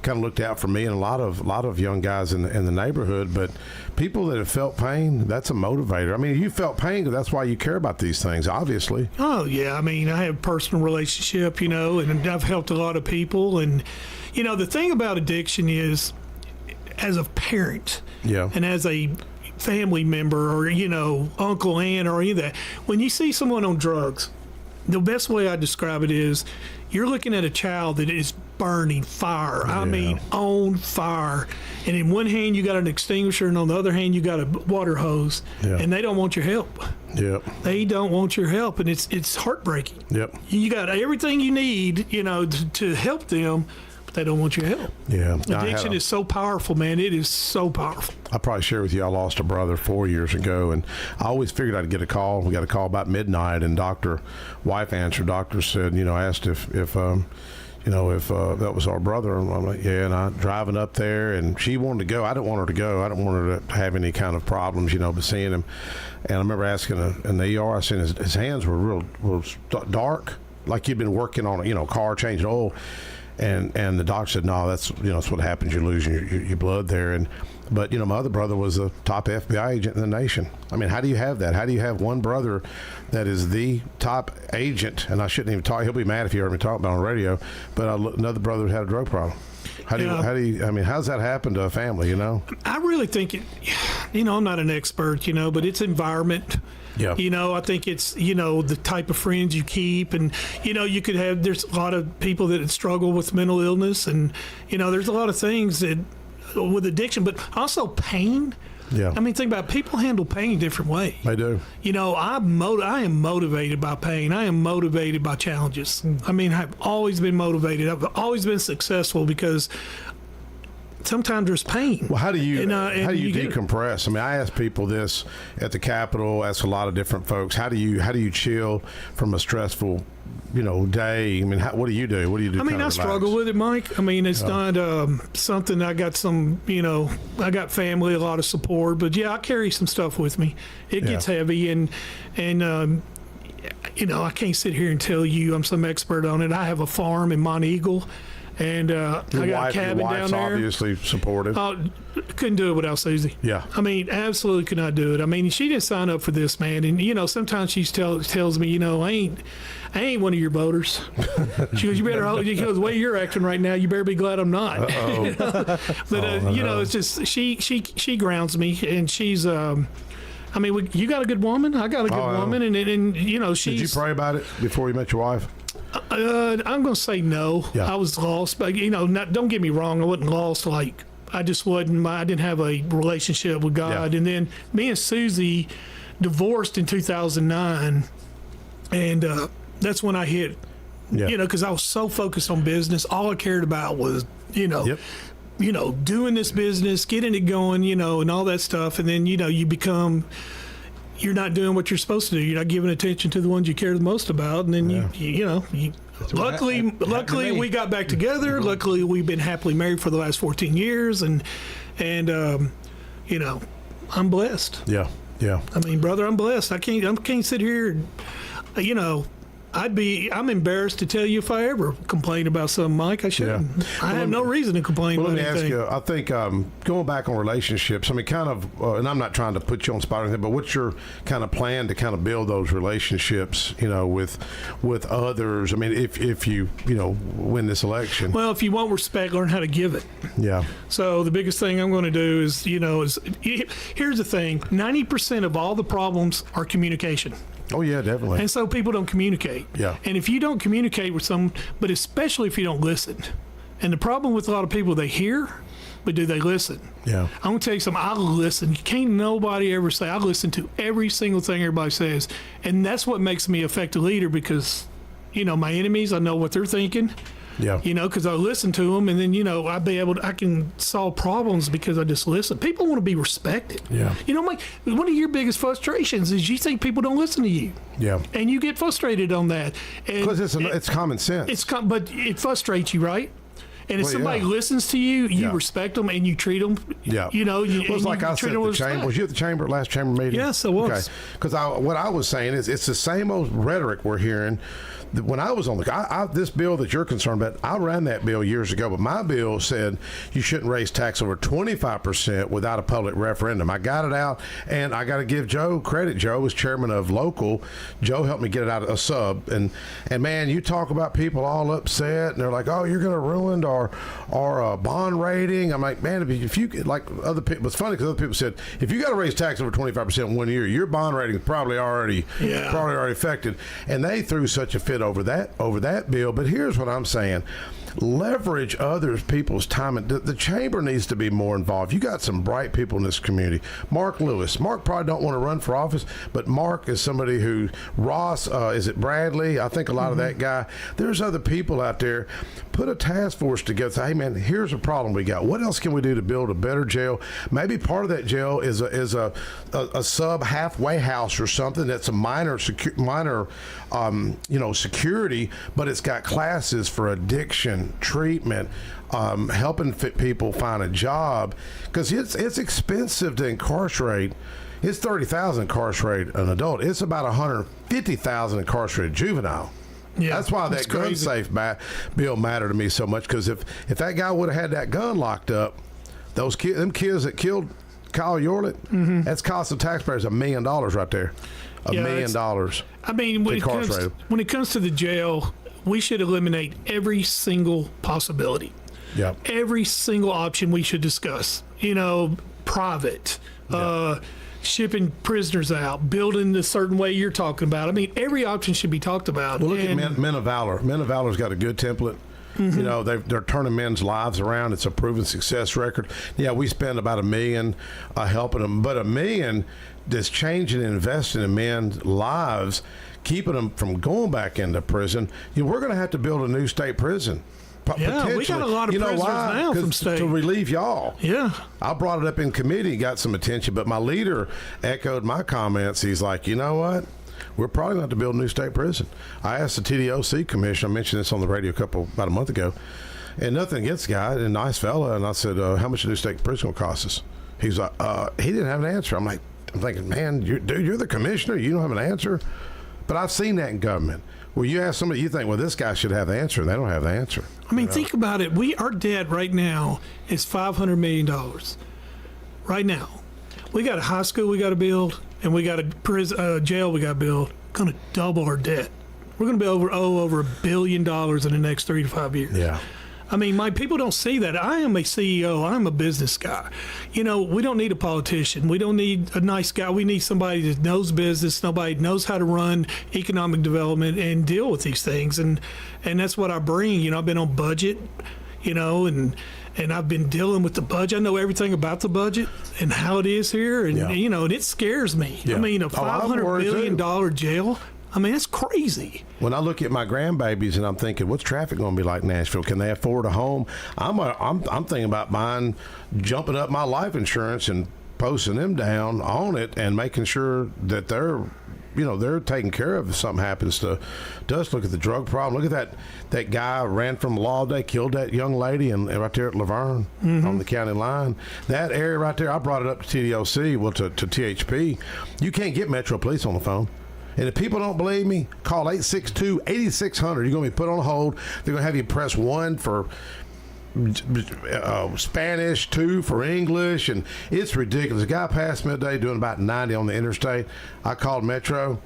kind of looked out for me and a lot of young guys in the neighborhood. But people that have felt pain, that's a motivator. I mean, you felt pain because that's why you care about these things, obviously. Oh, yeah. I mean, I have a personal relationship, you know, and I've helped a lot of people. And, you know, the thing about addiction is, as a parent and as a family member or, you know, uncle, aunt, or any of that, when you see someone on drugs, the best way I describe it is you're looking at a child that is burning fire. I mean, on fire. And in one hand, you got an extinguisher, and on the other hand, you got a water hose. And they don't want your help. They don't want your help, and it's heartbreaking. You got everything you need, you know, to help them, but they don't want your help. Addiction is so powerful, man. It is so powerful. I probably shared with you, I lost a brother 4 years ago, and I always figured I'd get a call. We got a call about midnight, and wife answered. Doctor said, you know, asked if that was our brother. And I'm like, yeah, and I'm driving up there, and she wanted to go. I didn't want her to go. I didn't want her to have any kind of problems, you know, but seeing him. And I remember asking in the ER, I seen his hands were real dark, like he'd been working on a car, changing oil. And the doctor said, no, that's what happens. You're losing your blood there. But my other brother was a top FBI agent in the nation. I mean, how do you have that? How do you have one brother that is the top agent? And I shouldn't even talk. He'll be mad if he heard me talk about it on the radio. But another brother had a drug problem. How do you? I mean, how's that happen to a family? I really think it. I'm not an expert, but it's environment. I think it's, the type of friends you keep, and, you could have, there's a lot of people that struggle with mental illness, and, there's a lot of things that with addiction, but also pain. I mean, think about it, people handle pain different ways. They do. I am motivated by pain. I am motivated by challenges. I mean, I've always been motivated. I've always been successful because sometimes there's pain. Well, how do you decompress? I mean, I ask people this at the Capitol. Ask a lot of different folks. How do you chill from a stressful, day? I mean, what do you do? What do you do? I mean, I struggle with it, Mike. I mean, it's not something. I got some, I got family, a lot of support, but I carry some stuff with me. It gets heavy, and I can't sit here and tell you I'm some expert on it. I have a farm in Mont Eagle. And I got a cabin down there. Obviously supportive. Couldn't do it without Susie. I mean, absolutely could not do it. I mean, she didn't sign up for this, man. And sometimes she tells me, I ain't one of your voters. She goes, the way you're acting right now, you better be glad I'm not. It's just she grounds me, and she's. I mean, you got a good woman. I got a good woman, and she's. Did you pray about it before you met your wife? I'm going to say no. I was lost, but don't get me wrong. I wasn't lost. Like I just wasn't. I didn't have a relationship with God. And then me and Susie divorced in 2009, and that's when I hit. Because I was so focused on business. All I cared about was doing this business, getting it going, and all that stuff. And then you become. You're not doing what you're supposed to do. You're not giving attention to the ones you care the most about, and then luckily we got back together. Luckily we've been happily married for the last 14 years, and I'm blessed. I mean, brother, I'm blessed. I can't sit here, I'm embarrassed to tell you if I ever complain about something, Mike. I shouldn't. Yeah. I have no reason to complain about anything. Let me ask you, I think going back on relationships, I mean, kind of, and I'm not trying to put you on the spot or anything, but what's your kind of plan to kind of build those relationships, with others? I mean, if you win this election. Well, if you want respect, learn how to give it. Yeah. So the biggest thing I'm going to do is here's the thing: 90% of all the problems are communication. Oh, yeah, definitely. And so people don't communicate. Yeah. And if you don't communicate with someone, but especially if you don't listen. And the problem with a lot of people, they hear, but do they listen? Yeah. I'm going to tell you something. I listen. Can't nobody ever say, I listen to every single thing everybody says. And that's what makes me an effective leader because, my enemies, I know what they're thinking. Yeah. Because I listen to them, and then I can solve problems because I just listen. People want to be respected. Yeah. Mike, one of your biggest frustrations is you think people don't listen to you. Yeah. And you get frustrated on that. Because it's common sense. But it frustrates you, right? And if somebody listens to you, you respect them and you treat them. Yeah. It's like I said at the chamber. Was you at the last chamber meeting? Yes, I was. Okay. Because what I was saying is it's the same old rhetoric we're hearing. When I was on this bill that you're concerned about, I ran that bill years ago, but my bill said you shouldn't raise tax over 25% without a public referendum. I got it out, and I got to give Joe credit. Joe was chairman of local. Joe helped me get it out of a sub, and man, you talk about people all upset, and they're like, "Oh, you're going to ruin our bond rating." I'm like, man, if you like other people, it's funny because other people said if you got to raise tax over 25% in 1 year, your bond rating is probably already affected, and they threw such a fit over that bill. But here's what I'm saying: leverage other people's time, and the chamber needs to be more involved. You got some bright people in this community. Mark Lewis. Mark probably don't want to run for office, but Mark is somebody who Ross, is it Bradley? I think a lot of that guy. There's other people out there. Put a task force together. Say, hey man, here's a problem we got. What else can we do to build a better jail? Maybe part of that jail is a sub halfway house or something that's a minor security, but it's got classes for addiction treatment, helping people find a job, because it's expensive to incarcerate. It's $30,000 to incarcerate an adult. It's about $150,000 to incarcerate a juvenile. Yeah, that's why that gun safe bill mattered to me so much, because if that guy would have had that gun locked up, them kids that killed Kyle Yorlett, that's cost the taxpayers $1 million right there. $1 million. I mean, when it comes to the jail, we should eliminate every single possibility. Yeah. Every single option we should discuss. Private. Shipping prisoners out, building the certain way you're talking about. I mean, every option should be talked about. Well, look at Men of Valor. Men of Valor's got a good template. They're turning men's lives around. It's a proven success record. Yeah, we spend about $1 million helping them, but $1 million that's changing and investing in men's lives, keeping them from going back into prison. We're going to have to build a new state prison. Yeah, we got a lot of prisoners now from state. To relieve y'all. Yeah. I brought it up in committee, got some attention, but my leader echoed my comments. He's like, you know what? We're probably going to have to build a new state prison. I asked the TDOC commission, I mentioned this on the radio about a month ago, and nothing against the guy, a nice fella, and I said, how much a new state prison will cost us? He's like, he didn't have an answer. I'm thinking, man, you're the commissioner, you don't have an answer? But I've seen that in government. Well, you ask somebody, you think, well, this guy should have the answer. They don't have the answer. I mean, think about it. Our debt right now is $500 million. Right now. We got a high school we got to build, and we got a jail we got to build. Going to double our debt. We're going to be over $1 billion in the next 3 to 5 years. Yeah. I mean, people don't see that. I am a CEO. I'm a business guy. We don't need a politician. We don't need a nice guy. We need somebody that knows business, somebody that knows how to run economic development and deal with these things. And that's what I bring. I've been on budget, and I've been dealing with the budget. I know everything about the budget and how it is here. And, and it scares me. Yeah. I mean, a $500 billion jail. I mean, that's crazy. When I look at my grandbabies and I'm thinking, what's traffic going to be like in Nashville? Can they afford a home? I'm thinking about jumping up my life insurance and posting them down on it and making sure that they're taken care of if something happens to us. Look at the drug problem. Look at that guy ran from law day, killed that young lady and right there at Laverne on the county line. That area right there, I brought it up to TDOC, to THP. You can't get Metro Police on the phone. And if people don't believe me, call 862-8600. You're going to be put on hold. They're going to have you press 1 for Spanish, 2 for English, and it's ridiculous. A guy passed me today doing about 90 on the interstate. I called Metro.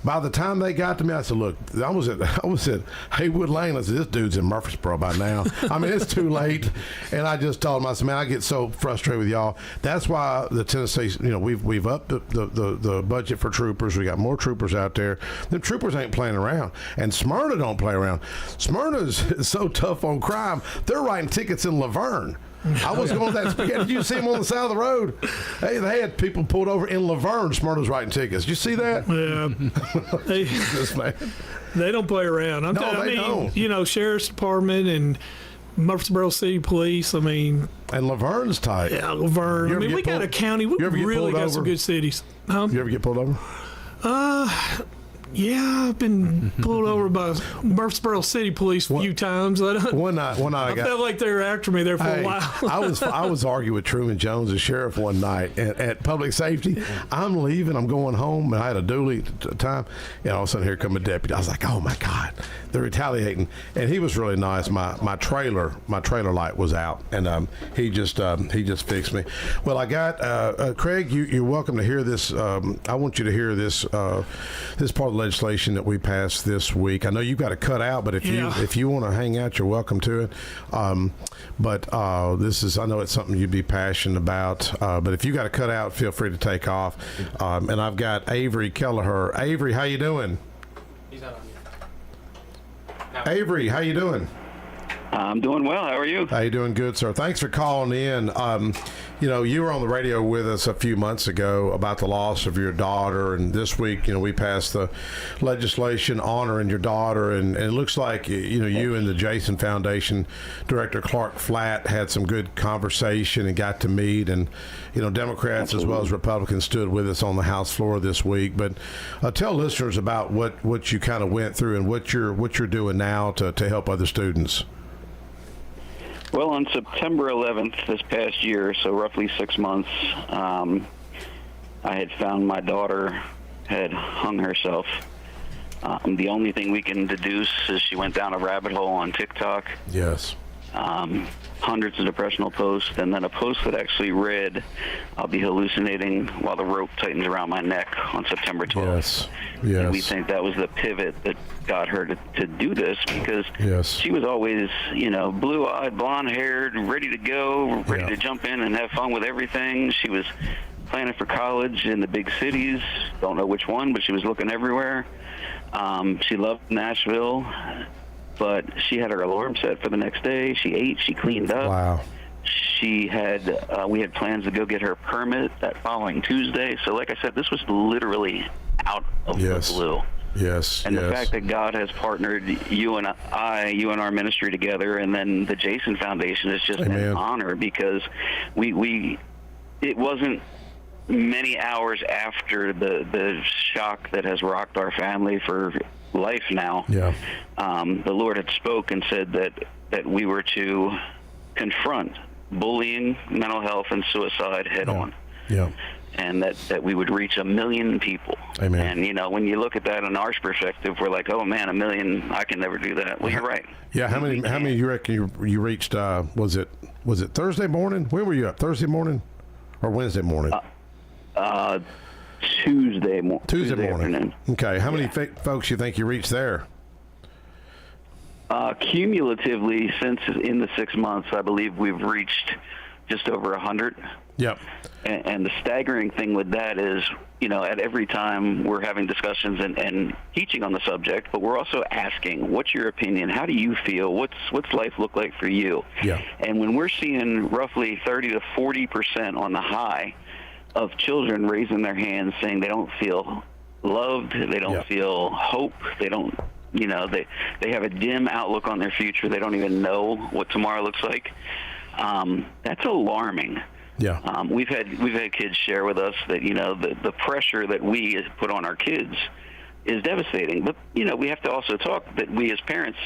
By the time they got to me, I said, look, I was at Haywood Lane. I said, this dude's in Murfreesboro by now. I mean, it's too late. And I just told him, I said, man, I get so frustrated with y'all. That's why the Tennessee, we've upped the budget for troopers. We got more troopers out there. The troopers ain't playing around. And Smyrna don't play around. Smyrna is so tough on crime, they're writing tickets in Laverne. I was going to that spaghetti. Did you see them on the side of the road? Hey, they had people pulled over in Laverne. Smyrna's writing tickets. Did you see that? Yeah. They don't play around. They don't. Sheriff's Department and Murfreesboro City Police. And Laverne's tight. Yeah, Laverne. We got a county. We really got some good cities. You ever get pulled over? Yeah, I've been pulled over by Murfreesboro City Police a few times. One night I felt like they were after me there for a while. I was arguing with Truman Jones, the sheriff, one night at public safety. I'm leaving. I'm going home, and I had a dually time. And all of a sudden, here come a deputy. I was like, oh my God, they're retaliating. And he was really nice. My trailer light was out, and he just fixed me. Well, I got Craig. You're welcome to hear this. I want you to hear this part of the legislation that we passed this week. I know you've got to cut out, but if you want to hang out, you're welcome to it. But this is, I know it's something you'd be passionate about. But if you got to cut out, feel free to take off. And I've got Avery Kelleher. Avery, how you doing? He's not on mute. Avery, how you doing? I'm doing well. How are you? How you doing? Good, sir. Thanks for calling in. You were on the radio with us a few months ago about the loss of your daughter, and this week, we passed the legislation honoring your daughter, and it looks like, you and the Jason Foundation Director Clark Flatt had some good conversation and got to meet, and, Democrats as well as Republicans stood with us on the House floor this week. But tell listeners about what you kind of went through and what you're doing now to help other students. Well, on September 11th this past year, so roughly 6 months, I had found my daughter had hung herself. The only thing we can deduce is she went down a rabbit hole on TikTok. Yes. Hundreds of depressional posts, and then a post that actually read, "I'll be hallucinating while the rope tightens around my neck" on September 12th. Yes. And we think that was the pivot that got her to do this, because she was always, blue-eyed, blonde-haired, ready to go, ready to jump in and have fun with everything. She was planning for college in the big cities. Don't know which one, but she was looking everywhere. She loved Nashville. But she had her alarm set for the next day. She ate. She cleaned up. Wow. She had. We had plans to go get her permit that following Tuesday. So, like I said, this was literally out of the blue. Yes. And the fact that God has partnered you and our ministry together, and then the Jason Foundation is just an honor, because it wasn't many hours after the shock that has rocked our family for life now. Yeah. The Lord had spoke and said that we were to confront bullying, mental health, and suicide head on. Yeah. And that we would reach 1 million people. Amen. And when you look at that in our perspective, we're like, oh man, 1 million, I can never do that. Well, you're right. Yeah. How many you reckon you reached? Was it Thursday morning? Where were you up? Thursday morning or Wednesday morning? Tuesday morning. Afternoon. Okay. How many folks you think you reached there? Cumulatively, since in the 6 months, I believe we've reached just over 100. Yep. And the staggering thing with that is, at every time we're having discussions and teaching on the subject, but we're also asking, what's your opinion? How do you feel? What's life look like for you? Yeah. And when we're seeing roughly 30 to 40% on the high of children raising their hands saying they don't feel loved, they don't feel hope, they don't, they have a dim outlook on their future, they don't even know what tomorrow looks like, that's alarming. Yeah. We've had kids share with us that, the pressure that we put on our kids is devastating. But, we have to also talk that we as parents,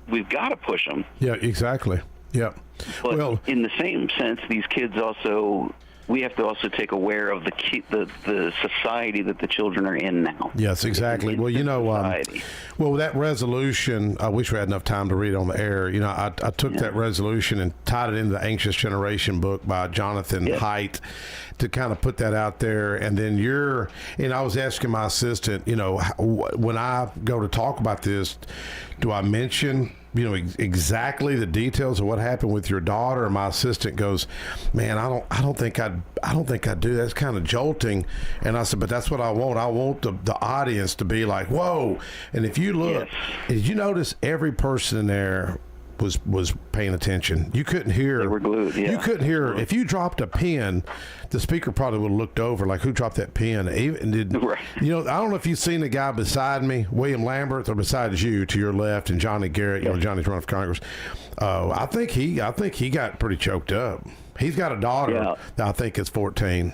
we've got to push them. Yeah, exactly. Yeah. But in the same sense, these kids also we have to also take aware of the society that the children are in now. Yes, exactly. Well, well, that resolution, I wish we had enough time to read it on the air. I took that resolution and tied it into the Anxious Generation book by Jonathan Haidt to kind of put that out there. And then I was asking my assistant, when I go to talk about this, do I mention exactly the details of what happened with your daughter? And my assistant goes, man, I don't think I'd do that. It's kind of jolting. And I said, but that's what I want. I want the audience to be like, whoa. And if you look, did you notice every person in there was paying attention? You couldn't hear. They were glued, yeah. You couldn't hear. If you dropped a pen, the speaker probably would have looked over, like, who dropped that pen? Right. I don't know if you've seen the guy beside me, William Lambert, or beside you to your left, and Johnny Garrett. Johnny's running for Congress. I think he got pretty choked up. He's got a daughter that I think is 14.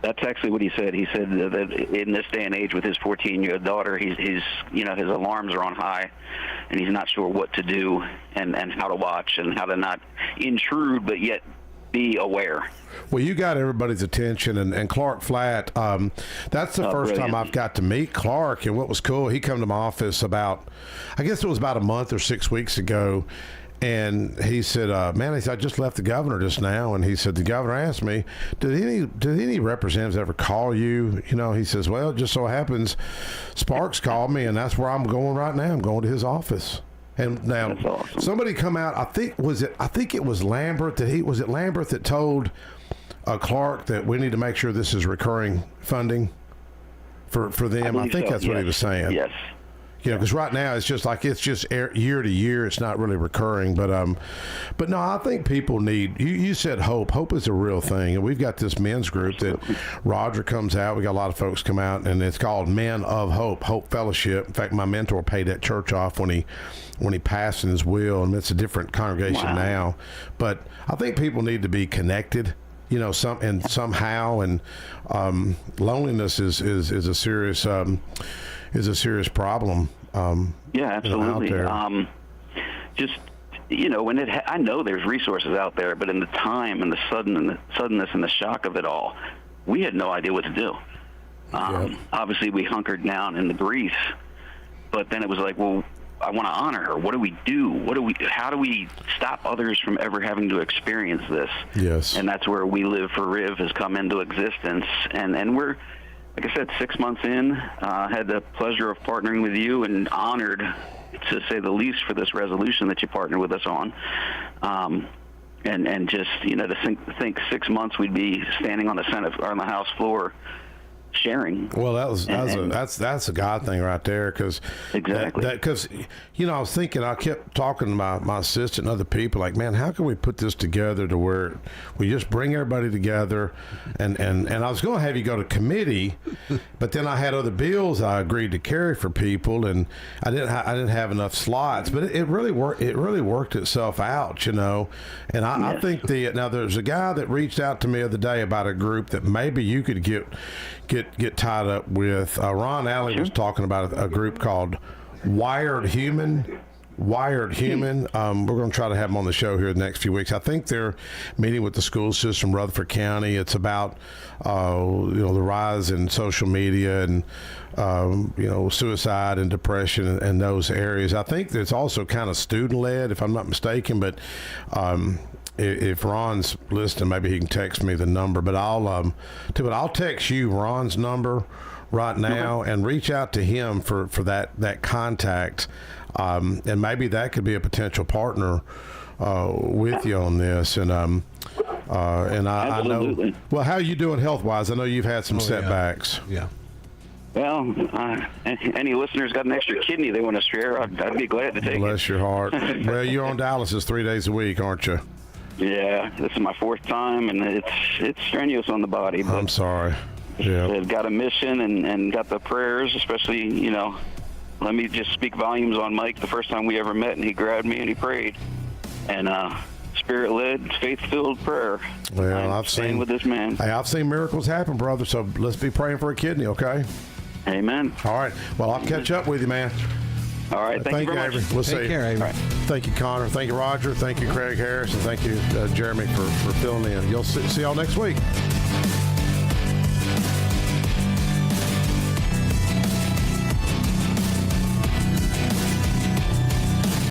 That's actually what he said. He said that in this day and age with his 14-year-old daughter, he's his alarms are on high, and he's not sure what to do and how to watch and how to not intrude, but yet be aware. Well, you got everybody's attention, and Clark Flatt, that's the first time I've got to meet Clark, and what was cool, he come to my office about a month or 6 weeks ago, and he said, man, I just left the governor just now, and he said, the governor asked me, did any representatives ever call you? He says, well, it just so happens Sparks called me, and that's where I'm going right now. I'm going to his office. And now awesome. Somebody come out, I think it was Lambert that told Clark that we need to make sure this is recurring funding for them. I think that's what he was saying. Yes. Because right now it's just year to year. It's not really recurring, but no, I think people need. You said hope. Hope is a real thing, and we've got this men's group that Roger comes out. We got a lot of folks come out, and it's called Men of Hope, Hope Fellowship. In fact, my mentor paid that church off when he passed in his will, and it's a different congregation now. But I think people need to be connected. Somehow, and loneliness is a serious problem. Absolutely. I know there's resources out there, but in the time and the suddenness and the shock of it all, we had no idea what to do. Obviously, we hunkered down in the grief, but then it was like, well, I want to honor her. What do we do? How do we stop others from ever having to experience this? Yes. And that's where We Live for Riv has come into existence. And we're, like I said, 6 months in, had the pleasure of partnering with you and honored, to say the least, for this resolution that you partnered with us on. And just, to think 6 months we'd be standing on the House floor sharing. Well, that's a God thing right there, because exactly. Because I was thinking, I kept talking to my assistant and other people, like, man, how can we put this together to where we just bring everybody together, and I was going to have you go to committee, but then I had other bills I agreed to carry for people, and I didn't have enough slots, but it really worked itself out, and I think now there's a guy that reached out to me the other day about a group that maybe you could get tied up with. Ron Alley was talking about a group called Wired Human. We're going to try to have them on the show here the next few weeks. I think they're meeting with the school system, Rutherford County. It's about the rise in social media and suicide and depression and those areas. I think it's also kind of student led, if I'm not mistaken, but if Ron's listening, maybe he can text me the number. But I'll text you Ron's number right now and reach out to him for that contact, and maybe that could be a potential partner with you on this. And I know. Well, how are you doing health wise? I know you've had some setbacks. Yeah. Well, any listeners got an extra kidney they want to share, I'd be glad to take it. Bless your heart. Well, you're on dialysis 3 days a week, aren't you? Yeah, this is my fourth time, and it's strenuous on the body. But I'm sorry. Yeah. I've got a mission and got the prayers, especially, let me just speak volumes on Mike. The first time we ever met, and he grabbed me and he prayed. And spirit-led, faith-filled prayer. Well, I've seen with this man. Hey, I've seen miracles happen, brother, so let's be praying for a kidney, okay? Amen. All right. Well, I'll catch up with you, man. All right. Thank you very much. Avery. We'll see you. care, Avery. All right. Thank you, Connor. Thank you, Roger. Thank you, Craig Harris. And thank you, Jeremy, for filling in. You'll see y'all next week.